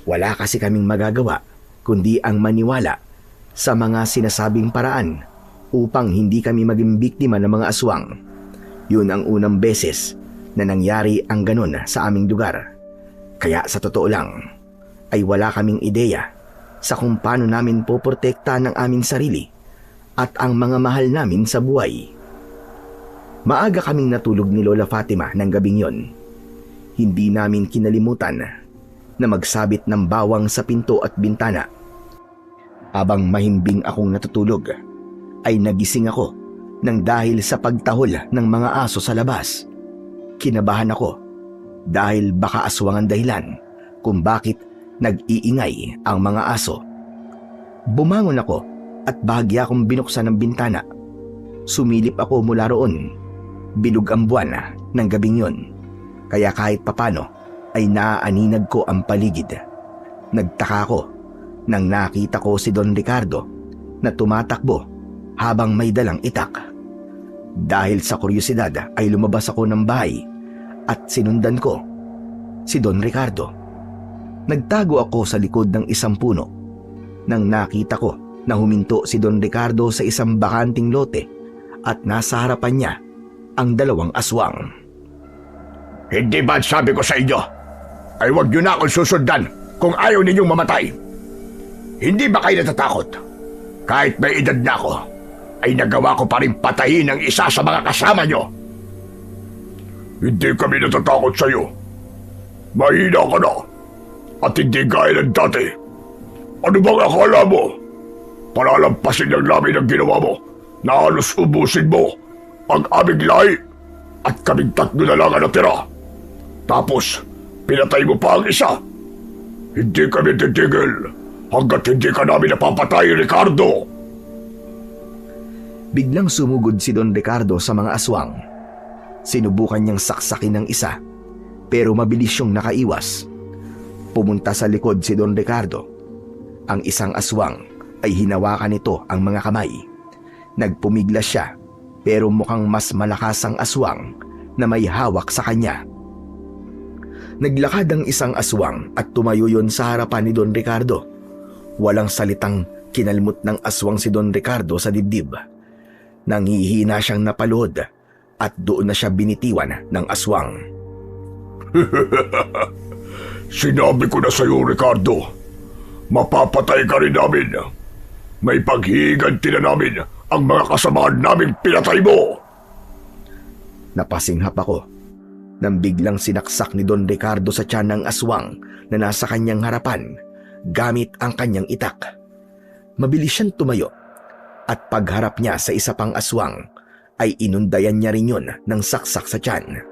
Wala kasi kaming magagawa kundi ang maniwala sa mga sinasabing paraan upang hindi kami maging biktima ng mga aswang. Yun ang unang beses na nangyari ang ganun sa aming lugar. Kaya sa totoo lang, ay wala kaming ideya sa kung paano namin poprotekta ng aming sarili at ang mga mahal namin sa buhay. Maaga kaming natulog ni Lola Fatima ng gabing yon. Hindi namin kinalimutan na magsabit ng bawang sa pinto at bintana. Habang mahimbing akong natutulog, ay nagising ako nang dahil sa pagtahol ng mga aso sa labas. Kinabahan ako dahil baka aswang ang dahilan kung bakit nag-iingay ang mga aso. Bumangon ako at bahagya akong binuksan ng bintana. Sumilip ako mula roon. Bilog ang buwan ng gabing yun, kaya kahit papano ay naaaninag ko ang paligid. Nagtaka ko nang nakita ko si Don Ricardo na tumatakbo habang may dalang itak. Dahil sa kuryosidad ay lumabas ako ng bahay at sinundan ko si Don Ricardo. Nagtago ako sa likod ng isang puno nang nakita ko na huminto si Don Ricardo sa isang bakanting lote at nasa harapan niya ang dalawang aswang. Hindi ba sabi ko sa inyo ay huwag niyo na akong susundan kung ayaw ninyong mamatay? Hindi ba kayo natatakot? Kahit may edad na ako, ay nagawa ko pa rin patayin ang isa sa mga kasama niyo. Hindi kami natatakot sa iyo. Mahina ka na at hindi gaya ng dati. Ano bang akala mo? Palalampasin lang namin ang ginawa mo na halos ubusin mo ang aming lahi at kaming tatlo na lang ang natira. Tapos, pinatay mo pa ang isa. Hindi kami titigil hanggat hindi ka namin napapatay, Ricardo. Biglang sumugod si Don Ricardo sa mga aswang. Sinubukan niyang saksakin ng isa, pero mabilis siyang nakaiwas. Pumunta sa likod si Don Ricardo. Ang isang aswang ay hinawakan nito ang mga kamay. Nagpumiglas siya, pero mukhang mas malakas ang aswang na may hawak sa kanya. Naglakad ang isang aswang at tumayo yon sa harapan ni Don Ricardo. Walang salitang kinalmot ng aswang si Don Ricardo sa dibdib. Nanghihina siyang napaluhod at doon na siya binitiwan ng aswang. Sinabi ko na sa iyo, Ricardo. Mapapatay ka rin namin. May paghihiganti na namin ang mga kasamahan naming pinatay mo. Napasinghap ako nang biglang sinaksak ni Don Ricardo sa tiyan ng aswang na nasa kanyang harapan gamit ang kanyang itak. Mabilis siyang tumayo at pagharap niya sa isa pang aswang ay inundayan niya rin yun ng saksak sa tiyan.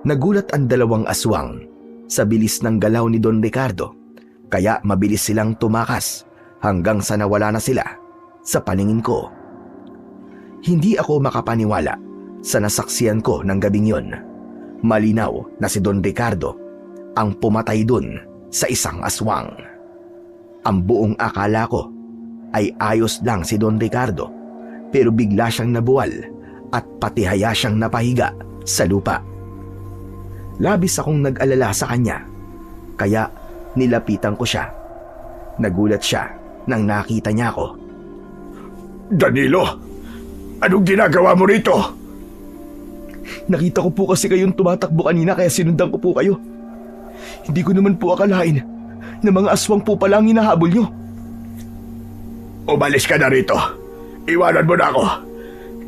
Nagulat ang dalawang aswang sa bilis ng galaw ni Don Ricardo, kaya mabilis silang tumakas hanggang sa nawala na sila sa paningin ko. Hindi ako makapaniwala sa nasaksiyan ko ng gabing yon. Malinaw na si Don Ricardo ang pumatay dun sa isang aswang. Ang buong akala ko ay ayos lang si Don Ricardo, pero bigla siyang nabuwal at patihaya siyang napahiga sa lupa. Labis akong nag-alala sa kanya, kaya nilapitan ko siya. Nagulat siya nang nakita niya ako. Danilo, anong ginagawa mo rito? Nakita ko po kasi kayong tumatakbo kanina kaya sinundan ko po kayo. Hindi ko naman po akalain na mga aswang po pala ang hinahabol nyo. Umalis ka na rito. Iwanan mo na ako.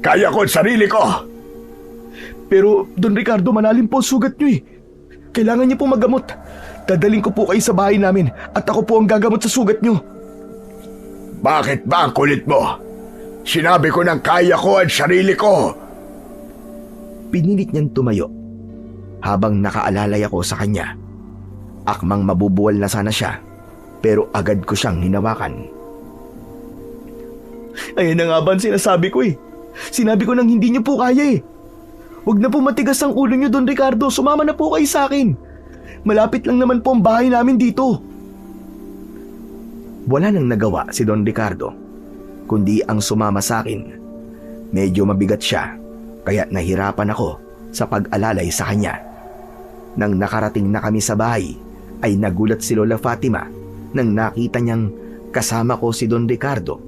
Kaya ko ang sarili ko. Pero Don Ricardo, malalim po ang sugat nyo eh. Kailangan niyo po maggamot. Dadaling ko po kayo sa bahay namin at ako po ang gagamot sa sugat nyo. Bakit ba ang kulit mo? Sinabi ko nang kaya ko ang sarili ko. Pinilit niyang tumayo habang nakaalalay ako sa kanya. Akmang mabubuwal na sana siya, pero agad ko siyang hinawakan. Ayan na nga ba ang sinasabi ko eh. Sinabi ko nang hindi niyo po kaya eh. Huwag na po matigas ang ulo niyo, Don Ricardo. Sumama na po kayo sa akin. Malapit lang naman po ang bahay namin dito. Wala nang nagawa si Don Ricardo, kundi ang sumama sa akin. Medyo mabigat siya, kaya nahirapan ako sa pag-alalay sa kanya. Nang nakarating na kami sa bahay, ay nagulat si Lola Fatima nang nakita niyang kasama ko si Don Ricardo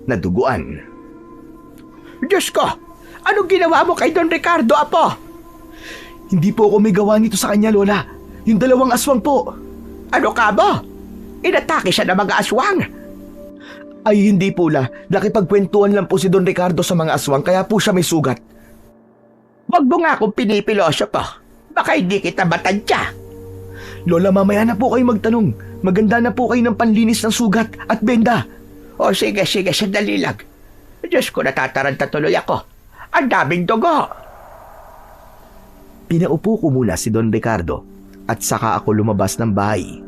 na duguan. Diyos ko! Anong ginawa mo kay Don Ricardo, Apo? Hindi po ako may gawa nito sa kanya, Lola. Yung dalawang aswang po. Ano ka ba? Inatake siya ng mga aswang. Ay hindi po, La. Nakipagkwentuhan lang po si Don Ricardo sa mga aswang kaya po siya may sugat. Huwag mo nga akong pinipiloso po. Baka hindi kita matadya. Lola, mamaya na po kayo magtanong. Maganda na po kayo ng panlinis ng sugat at benda. O sige, sandali lang. Diyos ko, natataranta tuloy ako. Ang daming dugo. Pinaupo ko muna si Don Ricardo at saka ako lumabas ng bahay.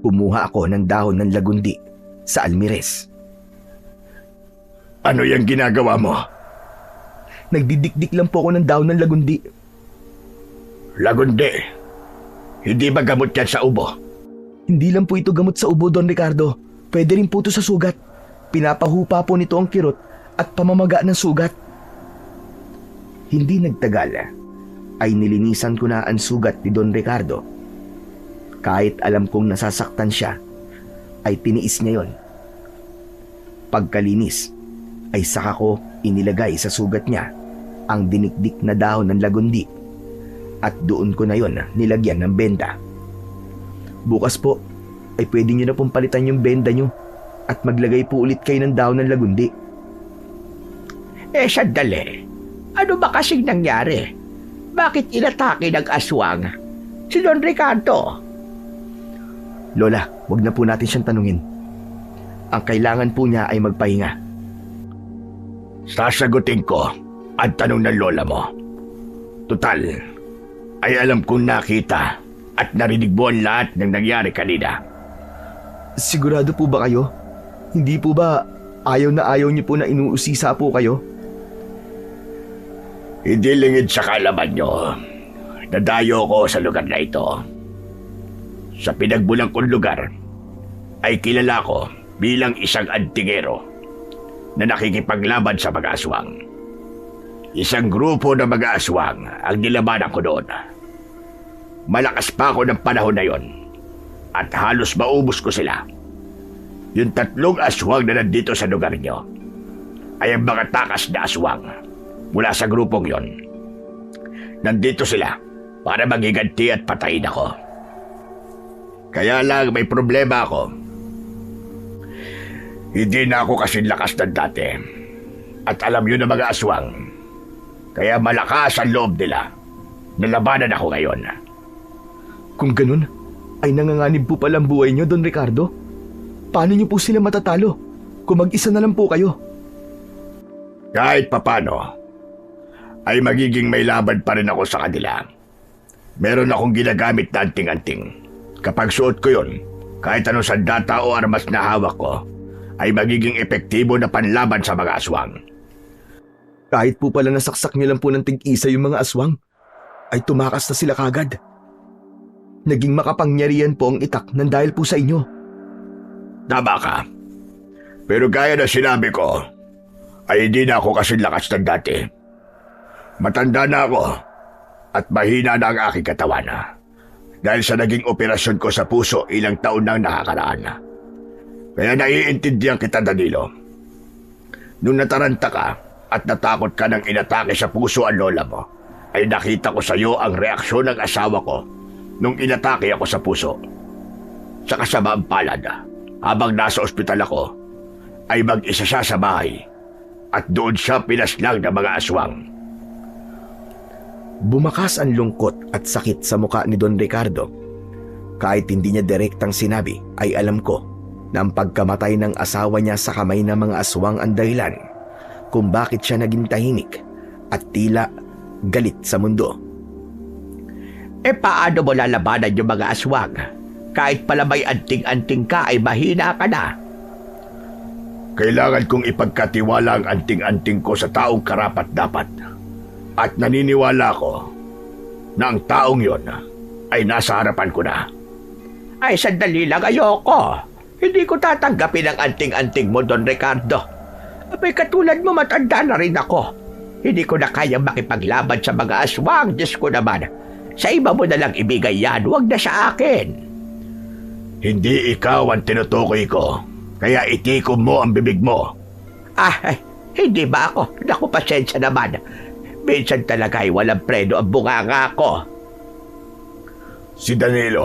Kumuha ako ng dahon ng lagundi sa almires. Ano yung ginagawa mo? Nagdidikdik lang po ako ng dahon ng lagundi. Lagundi. Hindi ba gamot yan sa ubo? Hindi lang po ito gamot sa ubo, Don Ricardo. Pwede rin po ito sa sugat. Pinapahupa po nito ang kirot at pamamaga ng sugat. Hindi nagtagal ay nilinisan ko na ang sugat ni Don Ricardo. Kahit alam kong nasasaktan siya, ay tiniis niya yon. Pagkalinis, ay saka ko inilagay sa sugat niya ang dinikdik na dahon ng lagundi at doon ko na yon nilagyan ng benda. Bukas po, ay pwede niyo na pong palitan yung benda niyo at maglagay po ulit kayo ng dahon ng lagundi. Sandali. Ano ba kasing nangyari? Bakit inatake ng aswang si Don Ricardo? Lola, wag na po natin siyang tanungin. Ang kailangan po niya ay magpahinga. Sasagutin ko ang tanong ng lola mo. Tutal, ay alam kong nakita at narinig mo ang lahat ng nangyari kanina. Sigurado po ba kayo? Hindi po ba ayaw na ayaw niyo po na inuusisa po kayo? Hindi lingid sa kaalaman nyo. Nadayo ko sa lugar na ito. Sa pinagbulang kong lugar, ay kilala ko bilang isang antingero na nakikipaglaban sa mga aswang. Isang grupo ng mga aswang ang nilabanan ko doon. Malakas pa ako ng panahon na yon at halos maubos ko sila. Yung 3 aswang na nandito sa lugar nyo ay ang mga takas na aswang mula sa grupong yon. Nandito sila para magiganti at patayin ako. Kaya lang may problema ako. Hindi na ako kasing lakas ng dati. At alam yun ng mga aswang. Kaya malakas ang loob nila. Nalabanan ako ngayon. Kung ganun, ay nanganganib po palang buhay niyo, Don Ricardo. Paano niyo po sila matatalo kung mag-isa na lang po kayo? Kahit papano, ay magiging may laban pa rin ako sa kanila. Meron akong ginagamit na anting-anting. Kapag suot ko yun, kahit anong sandata o armas na hawak ko, ay magiging epektibo na panlaban sa mga aswang. Kahit po pala nasaksak niyo lang po ng tig-isa yung mga aswang, ay tumakas na sila kagad. Naging makapangyarihan po ang itak ng dahil po sa inyo. Tama ka. Pero gaya na sinabi ko, ay hindi na ako kasing lakas ng dati. Matanda na ako at mahina na ang aking katawan. Dahil sa naging operasyon ko sa puso ilang taon nang nakakaraan. Kaya naiintindihan kita, Danilo. Nung nataranta ka at natakot ka nang inatake sa puso ang lola mo, ay nakita ko sa iyo ang reaksyon ng asawa ko nung inatake ako sa puso. Sa kasamaang palad, habang nasa ospital ako, ay mag-isa siya sa bahay at doon siya pinaslang ng mga aswang. Bumakas ang lungkot at sakit sa muka ni Don Ricardo. Kahit hindi niya direktang sinabi, ay alam ko na ang pagkamatay ng asawa niya sa kamay ng mga aswang ang dahilan kung bakit siya naging tahimik at tila galit sa mundo. Paano mo lalabanan yung mga aswang? Kahit pala may anting-anting ka ay mahina ka na. Kailangan kong ipagkatiwala ang anting-anting ko sa taong karapat-dapat. At naniniwala ko na ang taong yon ay nasa harapan ko na. Ay, sandali lang, ayoko. Hindi ko tatanggapin ang anting-anting mo, Don Ricardo. Abay, katulad mo, matanda na rin ako. Hindi ko na kayang makipaglaban sa mga aswang. Diyos ko naman. Sa iba mo na lang ibigay yan, huwag na sa akin. Hindi ikaw ang tinutukoy ko, kaya itikom mo ang bibig mo. Hindi ba ako? Naku, pasensya naman. Minsan talaga ay walang preno ang bunganga ko. Si Danilo.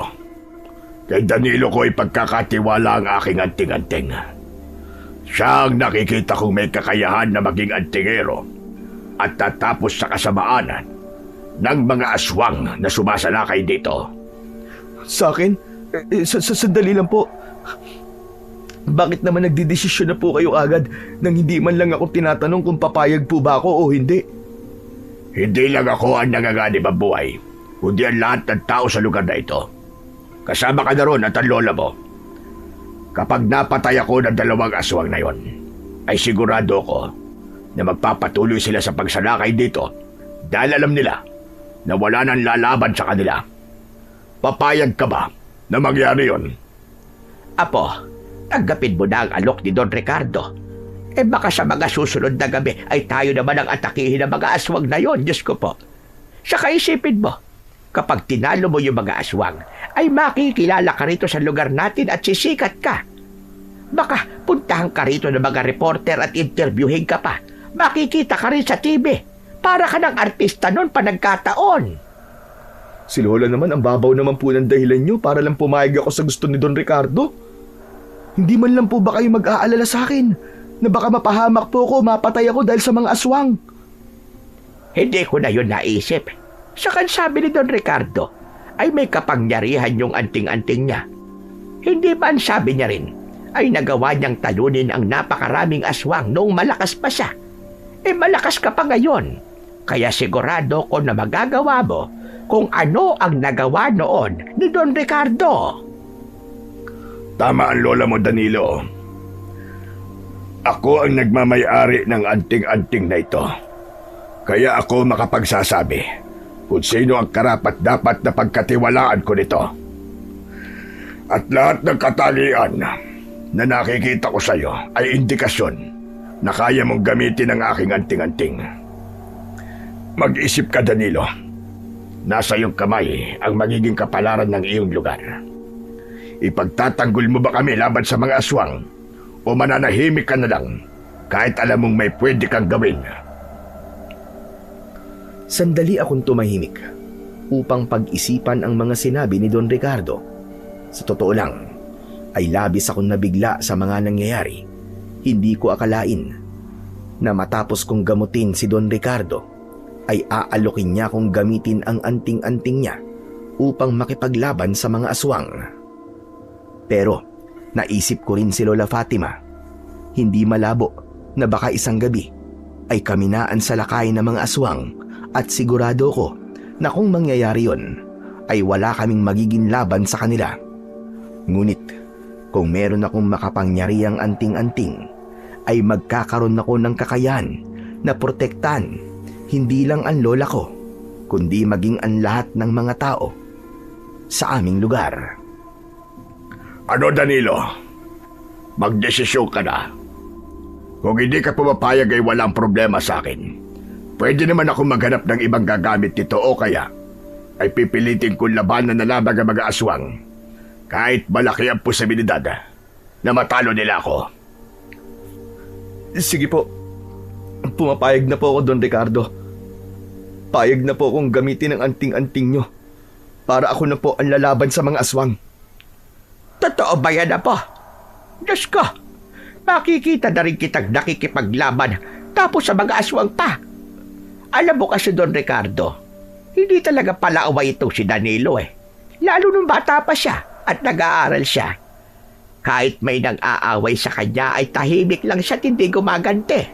Kay Danilo ko ipagkakatiwala ang aking anting-anting. Siya ang nakikita kong may kakayahan na maging antingero at tatapos sa kasamaanan ng mga aswang na sumasalakay dito. Sa akin? Sandali lang po. Bakit naman nagdidesisyon na po kayo agad nang hindi man lang ako tinatanong kung papayag po ba ako o hindi? Hindi lang ako ang nanganganib ang buhay, kundi ang lahat ng tao sa lugar na ito. Kasama ka na ron at ang lola mo. Kapag napatay ako ng 2 aswang na yon, ay sigurado ko na magpapatuloy sila sa pagsalakay dito dahil alam nila na wala nang lalaban sa kanila. Papayag ka ba na mangyari yon? Apo, tanggapin mo na ang alok ni Don Ricardo. Baka sa mga susunod na gabi ay tayo naman ang atakihin ng mga aswang na yon, Diyos ko po. Saka isipin mo, kapag tinalo mo yung mga aswang, ay makikilala ka rito sa lugar natin at sisikat ka. Baka puntahan ka rito ng mga reporter at interviewin ka pa. Makikita ka rin sa TV. Para ka ng artista noon pa nagkataon. Si Lola naman, ang babaw naman po ng dahilan nyo para lang pumayag ako sa gusto ni Don Ricardo. Hindi man lang po ba kayo mag-aalala sa akin na baka mapahamak po ako, mapatay ako dahil sa mga aswang? Hindi ko na yun naisip. Saka sabi ni Don Ricardo ay may kapangyarihan yung anting-anting niya. Hindi ba ang sabi niya rin ay nagawa niyang talunin ang napakaraming aswang noong malakas pa siya? Malakas ka pa ngayon. Kaya sigurado ko na magagawa mo kung ano ang nagawa noon ni Don Ricardo. Tama ang lola mo, Danilo. Ako ang nagmamay-ari ng anting-anting na ito. Kaya ako makapagsasabi kung sino ang karapat-dapat na pagkatiwalaan ko nito. At lahat ng katalian na nakikita ko sa iyo ay indikasyon na kaya mong gamitin ang aking anting-anting. Mag-isip ka, Danilo. Nasa iyong kamay ang magiging kapalaran ng iyong lugar. Ipagtatanggol mo ba kami laban sa mga aswang o mananahimik ka na lang kahit alam mong may pwede kang gawin? Sandali akong tumahimik upang pag-isipan ang mga sinabi ni Don Ricardo. Sa totoo lang, ay labis akong nabigla sa mga nangyayari. Hindi ko akalain na matapos kong gamutin si Don Ricardo, ay aalokin niya kung gamitin ang anting-anting niya upang makipaglaban sa mga aswang. Pero naisip ko rin si Lola Fatima. Hindi malabo na baka isang gabi ay kami na ang salakay ng mga aswang at sigurado ko na kung mangyayari yon ay wala kaming magiging laban sa kanila. Ngunit kung meron akong makapangyariang anting-anting ay magkakaroon ako ng kakayahan na protektahan hindi lang ang lola ko, kundi maging ang lahat ng mga tao sa aming lugar. Ano, Danilo? Magdesisyon ka na. Kung hindi ka pumapayag ay walang problema sa akin. Pwede naman ako maghanap ng ibang gagamit nito o kaya ay pipilitin kong labanan na labag ang mga aswang kahit malaki ang posibilidad na matalo nila ako. Sige po. Pumapayag na po ako, Don Ricardo. Payag na po akong gamitin ang anting-anting nyo para ako na po ang lalaban sa mga aswang. Totoo ba yan, Apo? Diyos ko, makikita na rin kitang nakikipaglaban tapos sa mga aswang pa. Alam mo kasi, Don Ricardo, hindi talaga palaaway itong si Danilo Lalo nung bata pa siya at nag-aaral siya. Kahit may nang-aaway sa kanya ay tahimik lang siya at hindi gumagante.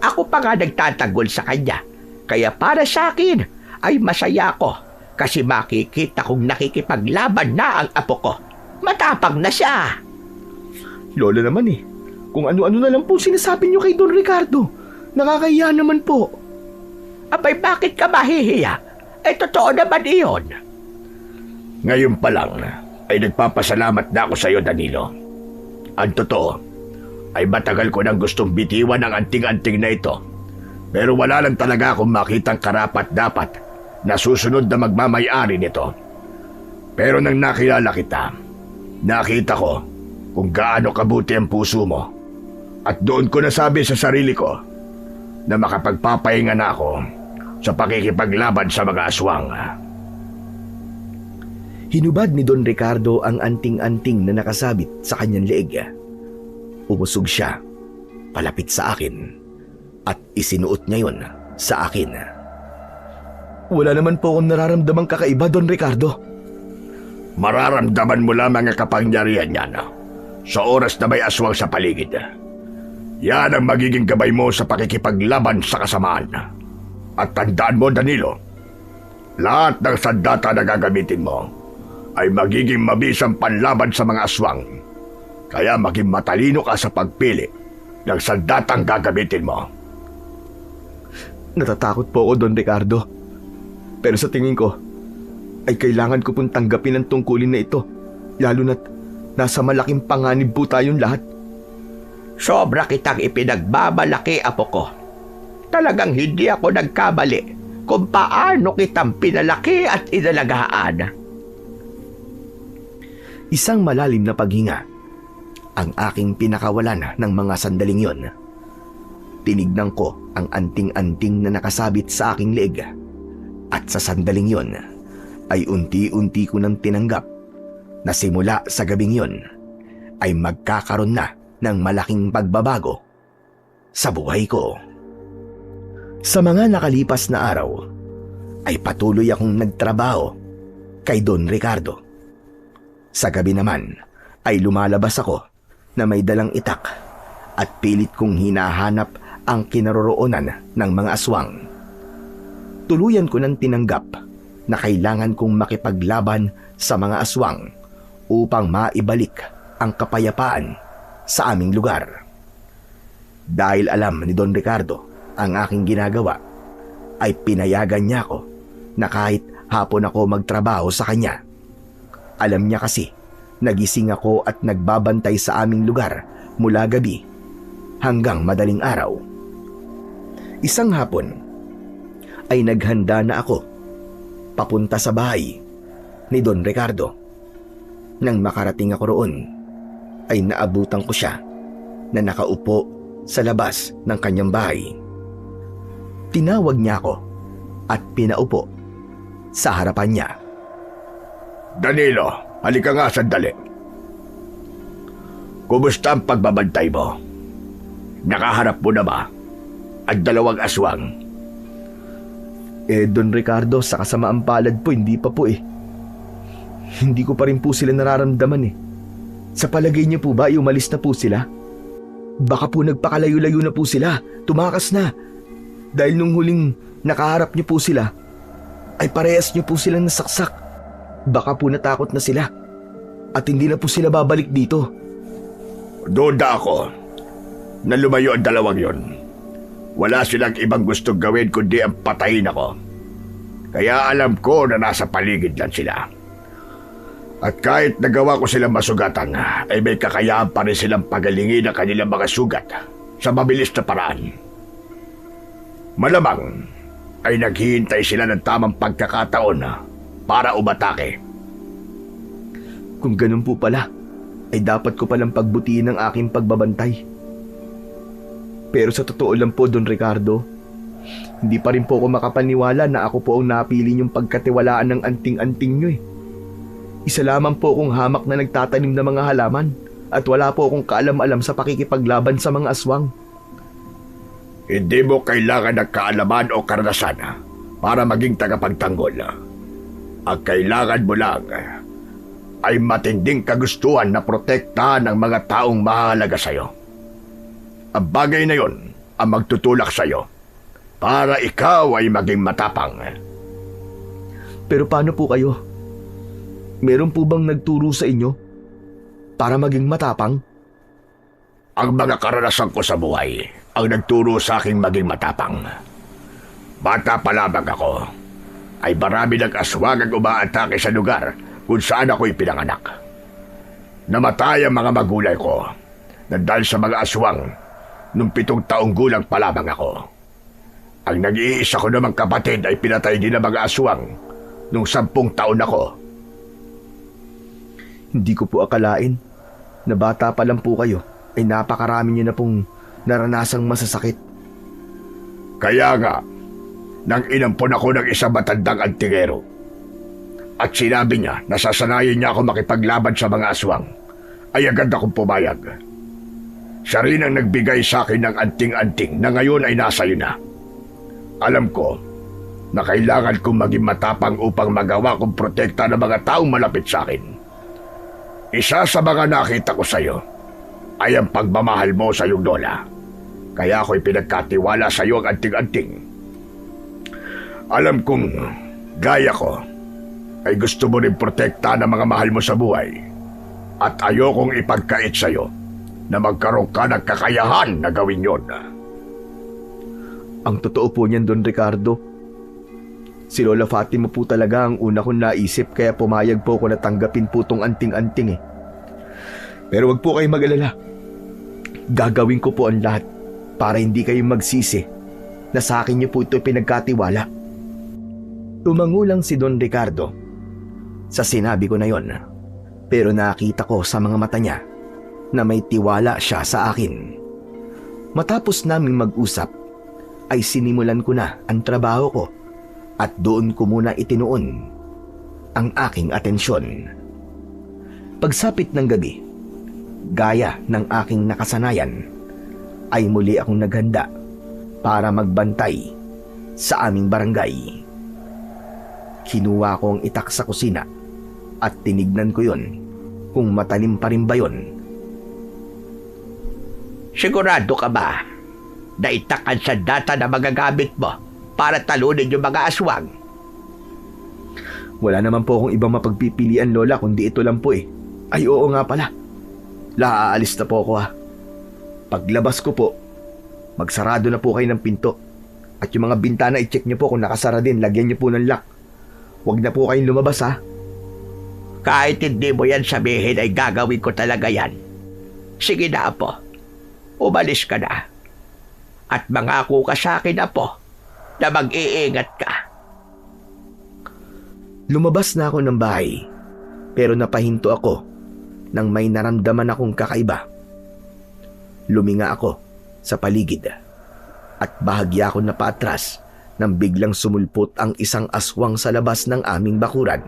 Ako pa nga nagtatanggol sa kanya. Kaya para sa akin ay masaya ko kasi makikita kong nakikipaglaban na ang apo ko. Matapang na siya. Lola naman kung ano-ano na lang po sinasabi nyo kay Don Ricardo. Nakakahiya naman po. Abay, bakit ka mahihiya? Totoo naman iyon. Ngayon pa lang ay nagpapasalamat na ako sa iyo, Danilo. Ang totoo ay matagal ko nang gustong bitiwan ang anting-anting na ito. Pero wala lang talaga akong makitang karapat-dapat na susunod na magmamay-ari nito. Pero nang nakilala kita, nakita ko kung gaano kabuti ang puso mo. At doon ko nasabi sa sarili ko na makapagpapahinga na ako sa pakikipaglaban sa mga aswang. Hinubad ni Don Ricardo ang anting-anting na nakasabit sa kanyang leeg. Umusog siya, palapit sa akin, at isinuot niya yon sa akin. Wala naman po akong nararamdamang kakaiba, Don Ricardo. Mararamdaman mo lamang ang kapangyarihan niyan sa oras na may aswang sa paligid. Yan ang magiging gabay mo sa pakikipaglaban sa kasamaan. At tandaan mo, Danilo, lahat ng sandata na gagamitin mo ay magiging mabisang panlaban sa mga aswang. Kaya maging matalino ka sa pagpili ng sandatang gagamitin mo. Natatakot po ako, Don Ricardo. Pero sa tingin ko, ay kailangan ko pong tanggapin ang tungkulin na ito. Lalo na't nasa malaking panganib po tayong lahat. Sobra kitang ipinagbabalaki, apo ko. Talagang hindi ako nagkamali kung paano kitang pinalaki at inalagaan. Isang malalim na paghinga ang aking pinakawalan ng mga sandaling yon. Tinignan ko ang anting-anting na nakasabit sa aking leeg. At sa sandaling yon ay unti-unti ko nang tinanggap na simula sa gabing yon ay magkakaroon na ng malaking pagbabago sa buhay ko. Sa mga nakalipas na araw ay patuloy akong nagtrabaho kay Don Ricardo. Sa gabi naman ay lumalabas ako na may dalang itak at pilit kong hinahanap ang kinaroroonan ng mga aswang. Tuluyan ko nang tinanggap na kailangan kong makipaglaban sa mga aswang upang maibalik ang kapayapaan sa aming lugar. Dahil alam ni Don Ricardo ang aking ginagawa, ay pinayagan niya ako na kahit hapon ako magtrabaho sa kanya. Alam niya kasi nagising ako at nagbabantay sa aming lugar mula gabi hanggang madaling araw. Isang hapon ay naghanda na ako papunta sa bahay ni Don Ricardo. Nang makarating ako roon ay naabutan ko siya na nakaupo sa labas ng kanyang bahay. Tinawag niya ako at pinaupo sa harapan niya. Danilo, halika nga sandali. Kumusta ang pagbabantay mo? Nakaharap mo na ba ang dalawang aswang? Don Ricardo, sa kasamaang palad po, hindi pa po eh. Hindi ko pa rin po sila nararamdaman eh. Sa palagay niyo po ba, umalis na po sila? Baka po nagpakalayo-layo na po sila, tumakas na. Dahil nung huling nakaharap niyo po sila, ay parehas niyo po silang nasaksak. Baka po natakot na sila at hindi na po sila babalik dito. Duda ako na lumayo ang dalawang yon. Wala silang ibang gustong gawin kundi ang patayin ako. Kaya alam ko na nasa paligid lang sila. At kahit nagawa ko silang masugatan, ay may kakayahan pa rin silang pagalingin ang kanilang mga sugat sa mabilis na paraan. Malamang ay naghihintay sila ng tamang pagkakataon para umatake. Kung ganun po pala, ay dapat ko palang pagbutihin ang aking pagbabantay. Pero sa totoo lang po, Don Ricardo, hindi pa rin po ako makapaniwala na ako po ang napili niyong pagkatiwalaan ng anting-anting niyo eh. Isa lamang po akong hamak na nagtatanim ng mga halaman at wala po akong kaalam-alam sa pakikipaglaban sa mga aswang. Hindi mo kailangan ng kaalaman o karanasan para maging tagapagtanggol. Ang kailangan mo lang ay matinding kagustuhan na protektahan ng mga taong mahalaga sa'yo. Ang bagay na yon ang magtutulak sa'yo para ikaw ay maging matapang. Pero paano po kayo? Meron po bang nagturo sa inyo para maging matapang? Ang mga karanasan ko sa buhay ang nagturo sa aking maging matapang. Bata pa lamang ako, ay marami ng aswang ang umaatake sa lugar kung saan ako ipinanganak. Namatay ang mga magulang ko na dahil sa mga aswang nung 7 taong gulang pa lamang ako. Ang nag-iisa ko namang kapatid ay pinatay din ng mga aswang nung 10 taon ako. Hindi ko po akalain na bata pa lang po kayo ay napakarami niyo na pong naranasang masasakit. Kaya nga, nang inampon ako ng isang matandang antingero at sinabi niya na sasanayin niya ako makipaglaban sa mga aswang, ay agad akong pumayag. Siya rin ang nagbigay sa akin ng anting-anting na ngayon ay nasa iyo na. Alam ko na kailangan kong maging matapang upang magawa kong protekta ng mga taong malapit sa akin. Isa sa mga nakita ko sa iyo ay ang pagmamahal mo sa iyong lola. Kaya ako'y pinagkatiwala sa iyo ang anting-anting. Alam kong gaya ko ay gusto mo rin protekta ng mga mahal mo sa buhay. At ayokong ipagkait sa'yo na magkaroon ka ng kakayahan na gawin yon. Ang totoo po niyan, Don Ricardo. Si Lola Fatima po talaga ang una kong naisip kaya pumayag po ako na tanggapin po tong anting-anting eh. Pero wag po kayong mag-alala. Gagawin ko po ang lahat para hindi kayo magsisi na sa akin niyo po ito pinagkatiwala. Tumangulang si Don Ricardo sa sinabi ko na yon, pero nakita ko sa mga mata niya na may tiwala siya sa akin. Matapos naming mag-usap, ay sinimulan ko na ang trabaho ko at doon ko muna itinuon ang aking atensyon. Pagsapit ng gabi, gaya ng aking nakasanayan, ay muli akong naghanda para magbantay sa aming barangay. Kinuha ko ang itak sa kusina at tinignan ko yon kung matalim pa rin ba yon. Sigurado ka ba na itakan sa data na magagamit mo para talunin yung mga aswang? Wala naman po akong ibang mapagpipilian, Lola, kundi ito lang po eh. Ay oo nga pala. Aalis na po ako ha. Paglabas ko po, magsarado na po kayo ng pinto. At yung mga bintana i-check niyo po kung nakasara din, lagyan niyo po ng lock. Huwag na po kayong lumabas ha. Kahit hindi mo yan sabihin ay gagawin ko talaga yan. Sige na, Apo. Umalis ka na. At mangako ka sa akin, Apo, na mag-iingat ka. Lumabas na ako ng bahay, pero napahinto ako nang may naramdaman akong kakaiba. Luminga ako sa paligid at bahagya ako na paatras nang biglang sumulpot ang isang aswang sa labas ng aming bakuran.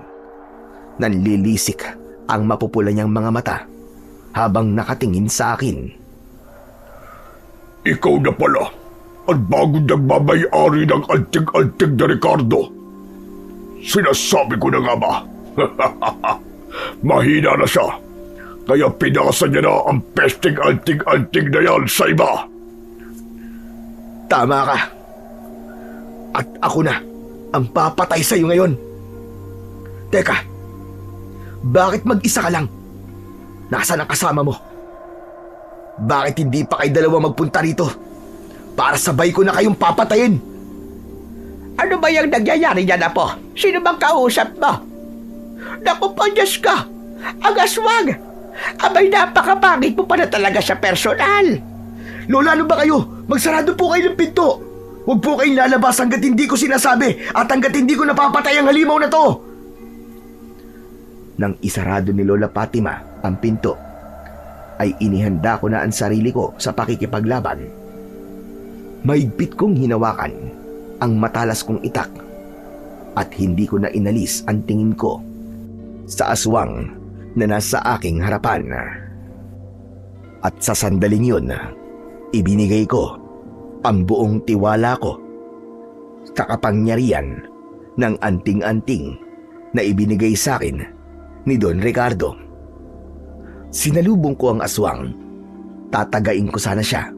Nanlilisik ang mapupula niyang mga mata habang nakatingin sa akin. Ikaw na pala ang bagong nagmamayari ng antig-antig na Ricardo. Sinasabi ko na nga ba? Mahina na siya, kaya pinasa niya na ang pesting antig-antig na yan sa iba. Tama ka. At ako na ang papatay sa iyo ngayon. Teka, bakit mag-isa ka lang? Nasaan ang kasama mo? Bakit hindi pa kayo dalawa magpunta rito? Para sabay ko na kayong papatayin. Ano ba yung nangyayari niyan, Apo? Sino bang kausap mo? Naku po, Diyos ka! Ang aswang! Abay, napakapangit mo pa na talaga sa personal. Lola, ano ba kayo? Magsarado po kayo ng pinto. Huwag po kayong lalabas hanggat hindi ko sinasabi at hanggat hindi ko napapatay ang halimaw na to. Nang isarado ni Lola Fatima ang pinto, ay inihanda ko na ang sarili ko sa pakikipaglaban. Mahigpit kong hinawakan ang matalas kong itak at hindi ko na inalis ang tingin ko sa aswang na nasa aking harapan. At sa sandaling yun, ibinigay ko ang buong tiwala ko sa kapangyarihan ng anting-anting na ibinigay sa akin ni Don Ricardo. Sinalubong ko ang aswang. Tatagain ko sana siya,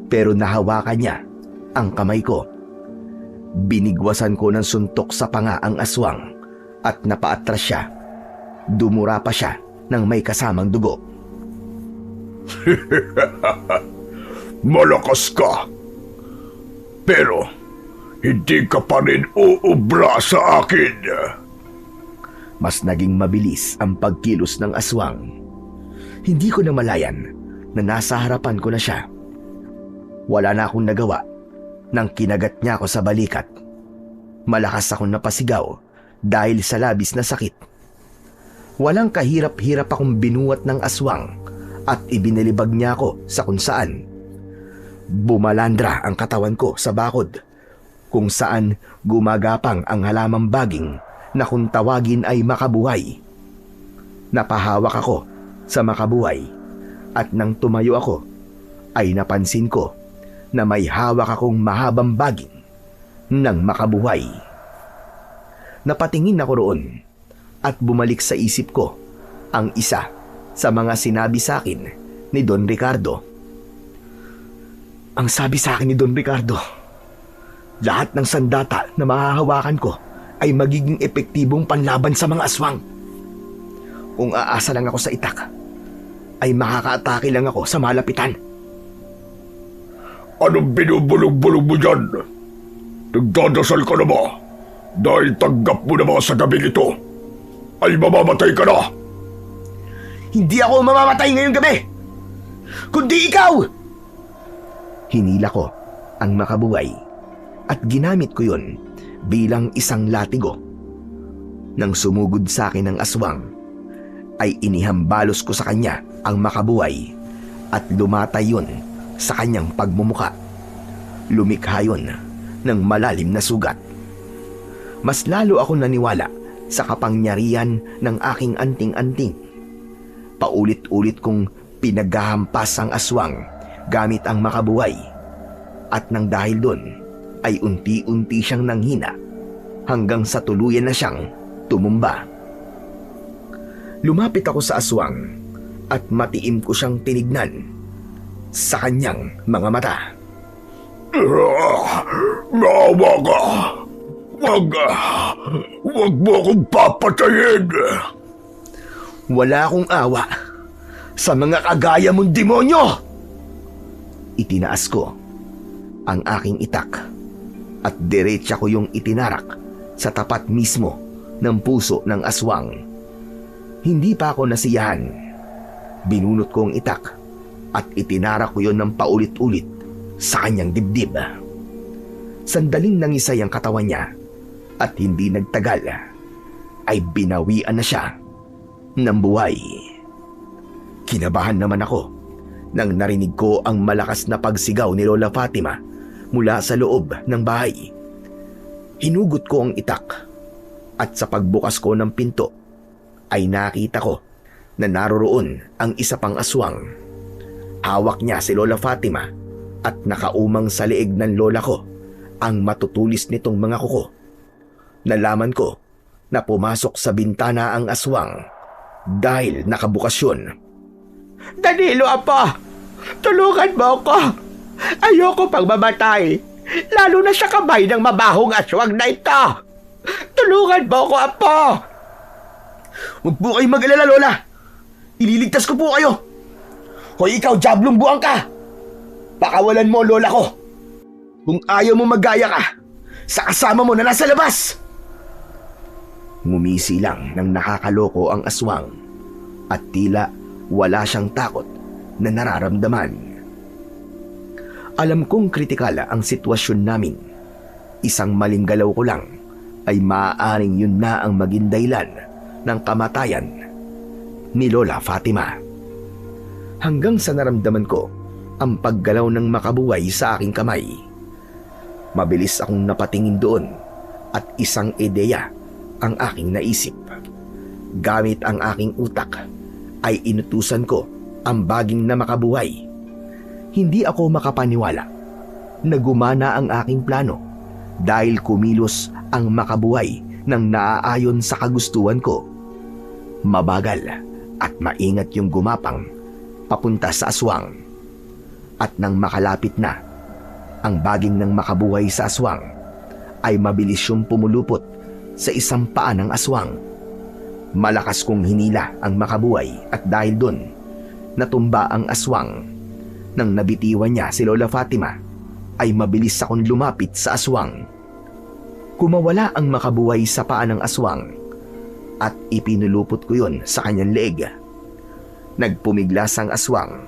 pero nahawakan niya ang kamay ko. Binigwasan ko ng suntok sa panga ang aswang at napaatras siya. Dumura pa siya ng may kasamang dugo. Malakas ka, pero hindi ka pa rin uubra sa akin. Mas naging mabilis ang pagkilos ng aswang. Hindi ko na malayan na nasa harapan ko na siya. Wala na akong nagawa nang kinagat niya ako sa balikat. Malakas akong napasigaw dahil sa labis na sakit. Walang kahirap-hirap akong binuwat ng aswang at ibinalibag niya ako sa kung saan. Bumalandra ang katawan ko sa bakod, kung saan gumagapang ang halamang baging na kung tawagin ay makabuhay. Napahawak ako sa makabuhay at nang tumayo ako ay napansin ko na may hawak akong mahabang baging ng makabuhay. Napatingin ako roon at bumalik sa isip ko ang isa sa mga sinabi sa akin ni Don Ricardo. Ang sabi sa akin ni Don Ricardo, Lahat ng sandata na mahahawakan ko ay magiging epektibong panlaban sa mga aswang. Kung aasa lang ako sa itak, ay makakaatake lang ako sa malapitan. Anong binubulog-bulog mo dyan? Nagdadasal ka na ba? Dahil tanggap mo na ba sa gabing ito, ay mamamatay ka na? Hindi ako mamamatay ngayong gabi, kundi ikaw! Hinila ko ang makabuhay at ginamit ko yon bilang isang latigo. Nang sumugod sa akin ang aswang, ay inihambalos ko sa kanya ang makabuhay at lumatay yun sa kanyang pagmumuka. Lumikha yun ng malalim na sugat. Mas lalo ako naniwala sa kapangyarihan ng aking anting-anting. Paulit-ulit kong pinaghahampas ang aswang gamit ang makabuhay, at nang dahil doon ay unti-unti siyang nanghina hanggang sa tuluyan na siyang tumumba. Lumapit ako sa aswang at matiim ko siyang tinignan sa kanyang mga mata. Maawa ka! Wag mo akong papatayin! Wala akong awa sa mga kagaya mong demonyo! Itinaas ko ang aking itak at diretsa ko yung itinarak sa tapat mismo ng puso ng aswang. Hindi pa ako nasiyahan. Binunot ko ang itak at itinarak ko yon ng paulit-ulit sa kanyang dibdib. Sandaling nangisay ang katawan niya at hindi nagtagal ay binawian na siya ng buhay. Kinabahan naman ako nang narinig ko ang malakas na pagsigaw ni Lola Fatima mula sa loob ng bahay. Hinugot ko ang itak at sa pagbukas ko ng pinto ay nakita ko na naroroon ang isa pang aswang. Hawak niya si Lola Fatima at nakaumang sa leeg ng lola ko ang matutulis nitong mga kuko. Nalaman ko na pumasok sa bintana ang aswang dahil nakabukas yun. Danilo, Apo! Tulungan mo ako! Ayoko pang mamatay, lalo na sa kamay ng mabahong aswang na ito! Tulungan mo ako, Apo! Huwag po kayong mag-alala, Lola. Ililigtas ko po kayo. Hoy, ikaw, Diablong buwang ka! Pakawalan mo, Lola ko. Kung ayaw mo magaya ka sa kasama mo na nasa labas. Ngumisi lang ng nakakaloko ang aswang at tila wala siyang takot na nararamdaman. Alam kong kritikal ang sitwasyon namin. Isang maling galaw ko lang ay maaaring yun na ang maging dahilan ng kamatayan ni Lola Fatima. Hanggang sa naramdaman ko ang paggalaw ng makabuhay sa aking kamay. Mabilis akong napatingin doon at isang ideya ang aking naisip. Gamit ang aking utak ay inutusan ko ang baging na makabuhay. Hindi ako makapaniwala na gumana ang aking plano dahil kumilos ang makabuhay ng naaayon sa kagustuhan ko. Mabagal at maingat yung gumapang papunta sa aswang. At nang makalapit na ang baging ng makabuhay sa aswang, ay mabilis yung pumulupot sa isang paa ng aswang. Malakas kong hinila ang makabuhay at dahil doon, natumba ang aswang. Nang nabitiwan niya si Lola Fatima, ay mabilis akong lumapit sa aswang. Kumawala ang makabuhay sa paa ng aswang at ipinulupot ko yun sa kanyang leeg. Nagpumiglas ang aswang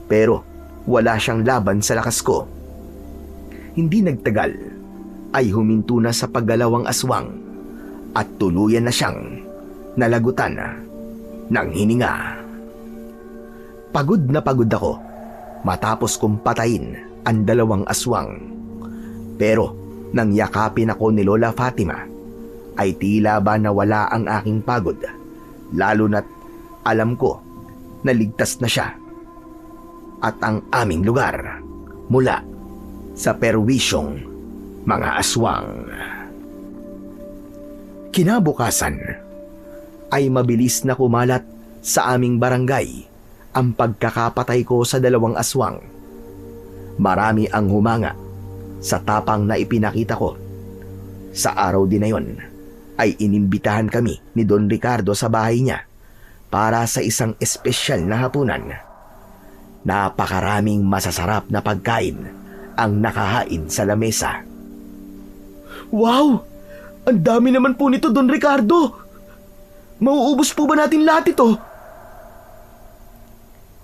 pero wala siyang laban sa lakas ko. Hindi nagtagal ay huminto na sa paggalaw ang aswang at tuluyan na siyang nalagutan ng hininga. Pagod na pagod ako matapos kong patayin ang dalawang aswang. Pero nang yakapin ako ni Lola Fatima, ay tila ba nawala ang aking pagod, lalo na't alam ko na ligtas na siya at ang aming lugar mula sa perwisyong mga aswang. Kinabukasan ay mabilis na kumalat sa aming barangay ang pagkakapatay ko sa dalawang aswang. Marami ang humanga Sa tapang na ipinakita ko, sa araw din na yon ay inimbitahan kami ni Don Ricardo sa bahay niya para sa isang espesyal na hapunan. Napakaraming masasarap na pagkain ang nakahain sa lamesa. Wow! Ang dami naman po nito, Don Ricardo! Mauubos po ba natin lahat ito?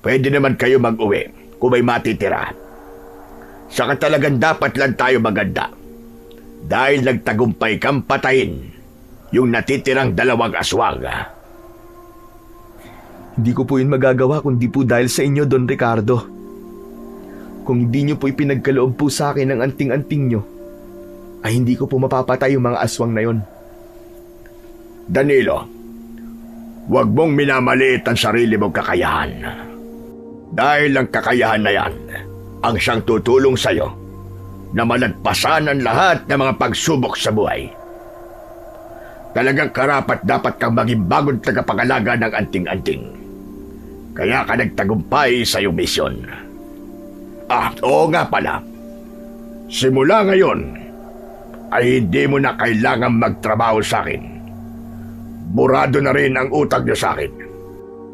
Pwede naman kayo mag-uwi kung may matitira. Saka talagang dapat lang tayo maganda. Dahil nagtagumpay kang patayin yung natitirang 2 aswang. Hindi ko po yun magagawa kundi po dahil sa inyo, Don Ricardo. Kung hindi nyo po ipinagkaloob po sa akin ang anting-anting nyo, ay hindi ko po mapapatay yung mga aswang na yon. Danilo, huwag mong minamaliit ang sarili mong kakayahan. Dahil ang kakayahan na yan ang siyang tutulong sa'yo na malagpasan ang lahat ng mga pagsubok sa buhay. Talagang karapat dapat kang maging bagong tagapangalaga ng anting-anting. Kaya ka nagtagumpay sa iyong misyon. Oo nga pala. Simula ngayon, ay hindi mo na kailangan magtrabaho sa akin. Burado na rin ang utang niyo sa akin.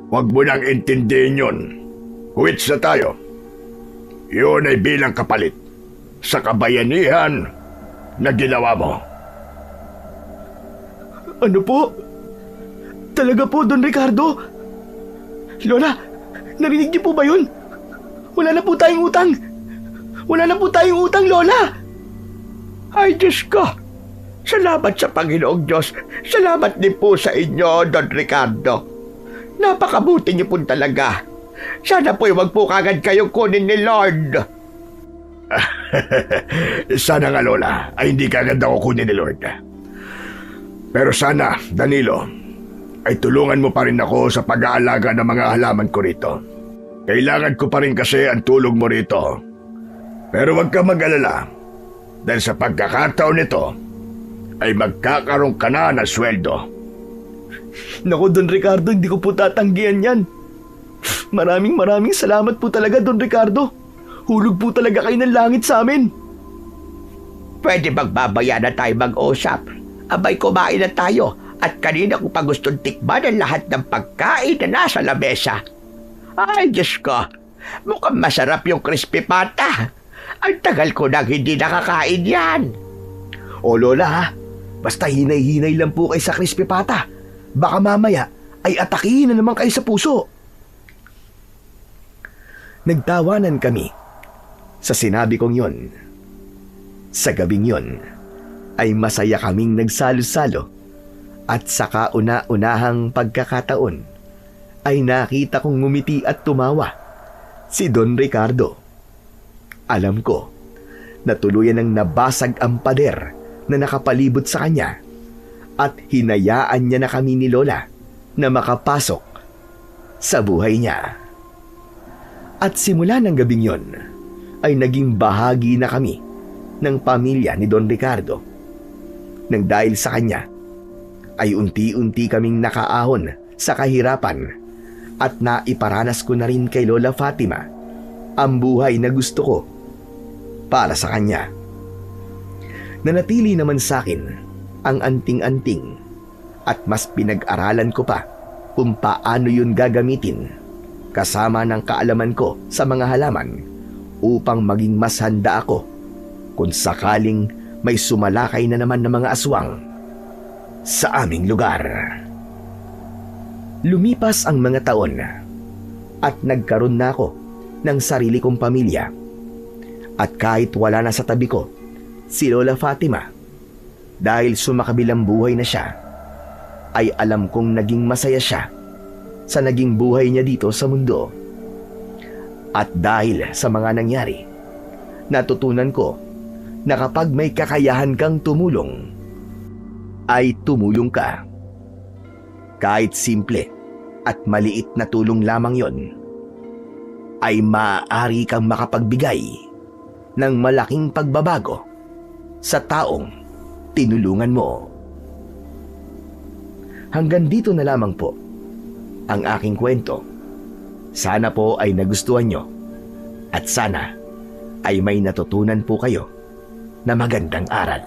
Huwag mo nang intindihin yun. Quits na tayo. Yun ay bilang kapalit sa kabayanihan na ginawa mo. Ano po? Talaga po, Don Ricardo? Lola, narinig niyo po ba yun? Wala na po tayong utang. Wala na po tayong utang, Lola. Ay, Diyos ko! Salamat sa Panginoong Diyos. Salamat din po sa inyo, Don Ricardo. Napakabuti niyo po talaga. Sana po'y wag po kagad kayong kunin ni Lord. Sana nga, Lola, ay hindi kagad ako kunin ni Lord. Pero sana, Danilo, ay tulungan mo pa rin ako sa pag-aalaga ng mga halaman ko rito. Kailangan ko pa rin kasi ang tulong mo rito. Pero wag ka mag-alala. Dahil sa pagkakataon nito, ay magkakaroon ka na ng sweldo. Naku, Don Ricardo, hindi ko po tatanggihan yan. Maraming salamat po talaga, Don Ricardo. Hulog po talaga kayo ng langit sa amin. Pwede magbabaya na tayo mag-usap. Abay, kumain na tayo. At kanina ko pa gustong tikman ang lahat ng pagkain na nasa lamesa. Ay, Diyos ko. Mukhang masarap yung crispy pata. Ang tagal ko nang hindi nakakain yan. O Lola ha, basta hinay-hinay lang po kayo sa crispy pata. Baka mamaya ay atakihin na naman kayo sa puso. Nagtawanan kami sa sinabi kong yon. Sa gabing yon ay masaya kaming nagsalo-salo at sa kauna-unahang pagkakataon ay nakita kong ngumiti at tumawa si Don Ricardo. Alam ko na tuluyan ng nabasag ang pader na nakapalibot sa kanya at hinayaan niya na kami ni Lola na makapasok sa buhay niya. At simula ng gabing yon ay naging bahagi na kami ng pamilya ni Don Ricardo. Nang dahil sa kanya ay unti-unti kaming nakaahon sa kahirapan at naiparanas ko na rin kay Lola Fatima ang buhay na gusto ko para sa kanya. Nanatili naman sa akin ang anting-anting at mas pinag-aralan ko pa kung paano yun gagamitin kasama ng kaalaman ko sa mga halaman upang maging mas handa ako kung sakaling may sumalakay na naman ng mga aswang sa aming lugar. Lumipas ang mga taon at nagkaroon na ako ng sarili kong pamilya. At kahit wala na sa tabi ko si Lola Fatima, dahil sumakabilang buhay na siya, ay alam kong naging masaya siya sa naging buhay niya dito sa mundo. At dahil sa mga nangyari, natutunan ko na kapag may kakayahan kang tumulong, ay tumulong ka. Kahit simple at maliit na tulong lamang yon, ay maaari kang makapagbigay ng malaking pagbabago sa taong tinulungan mo. Hanggang dito na lamang po ang aking kwento. Sana po ay nagustuhan nyo at sana ay may natutunan po kayo na magandang aral.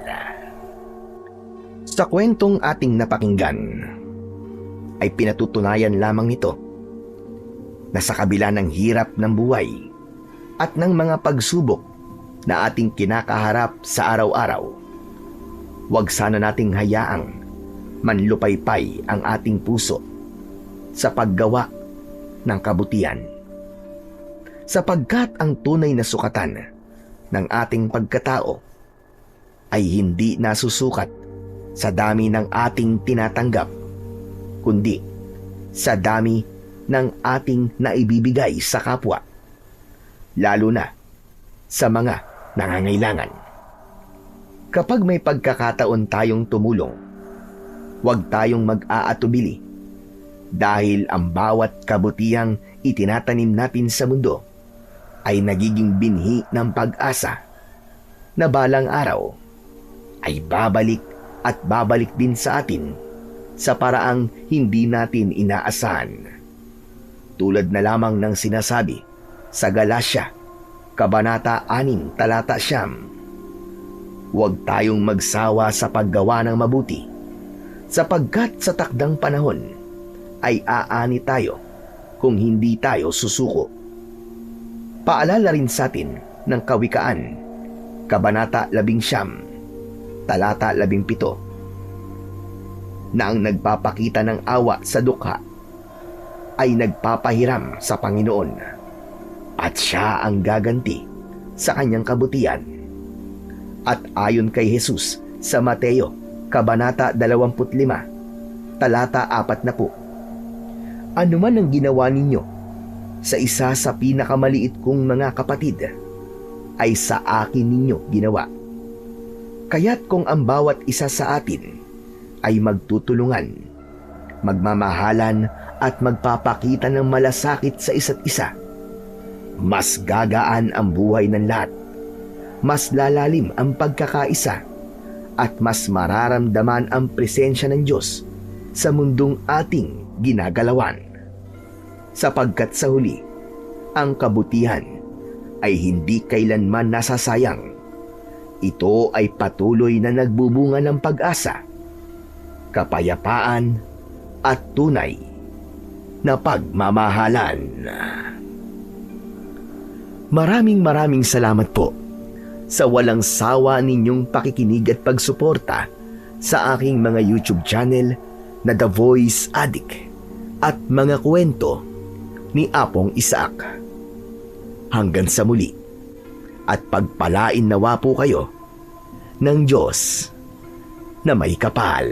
Sa kwentong ating napakinggan, ay pinatutunayan lamang nito na sa kabila ng hirap ng buhay at ng mga pagsubok na ating kinakaharap sa araw-araw, huwag sana nating hayaang manlupaypay ang ating puso sa paggawa ng kabutihan. Sapagkat ang tunay na sukatan ng ating pagkatao ay hindi nasusukat sa dami ng ating tinatanggap, kundi sa dami ng ating naibibigay sa kapwa, lalo na sa mga nangangailangan. Kapag may pagkakataon tayong tumulong, huwag tayong mag-aatubili dahil ang bawat kabutihang itinatanim natin sa mundo ay nagiging binhi ng pag-asa na balang araw ay babalik at babalik din sa atin sa paraang hindi natin inaasahan. Tulad na lamang ng sinasabi sa Galasya, Kabanata 6, Talata 9, huwag tayong magsawa sa paggawa ng mabuti, sapagkat sa takdang panahon ay aani tayo kung hindi tayo susuko. Paalala rin sa atin ng Kawikaan, Kabanata 11, Talata 17, na ang nagpapakita ng awa sa dukha ay nagpapahiram sa Panginoon at siya ang gaganti sa kanyang kabutihan. At ayon kay Jesus sa Mateo, Kabanata 25, Talata 40, ano man ang ginawa ninyo sa isa sa pinakamaliit kong mga kapatid, ay sa akin ninyo ginawa. Kaya't kung ang bawat isa sa atin ay magtutulungan, magmamahalan at magpapakita ng malasakit sa isa't isa, mas gagaan ang buhay ng lahat, mas lalalim ang pagkakaisa, at mas mararamdaman ang presensya ng Diyos sa mundong ating ginagalawan. Sapagkat sa huli, ang kabutihan ay hindi kailanman nasasayang. Ito ay patuloy na nagbubunga ng pag-asa, kapayapaan at tunay na pagmamahalan. Maraming salamat po sa walang sawa ninyong pakikinig at pagsuporta sa aking mga YouTube channel na The Voice Addict at mga kwento ni Apong Isaac. Hanggang sa muli, at pagpalain nawa po kayo ng Diyos na may kapal.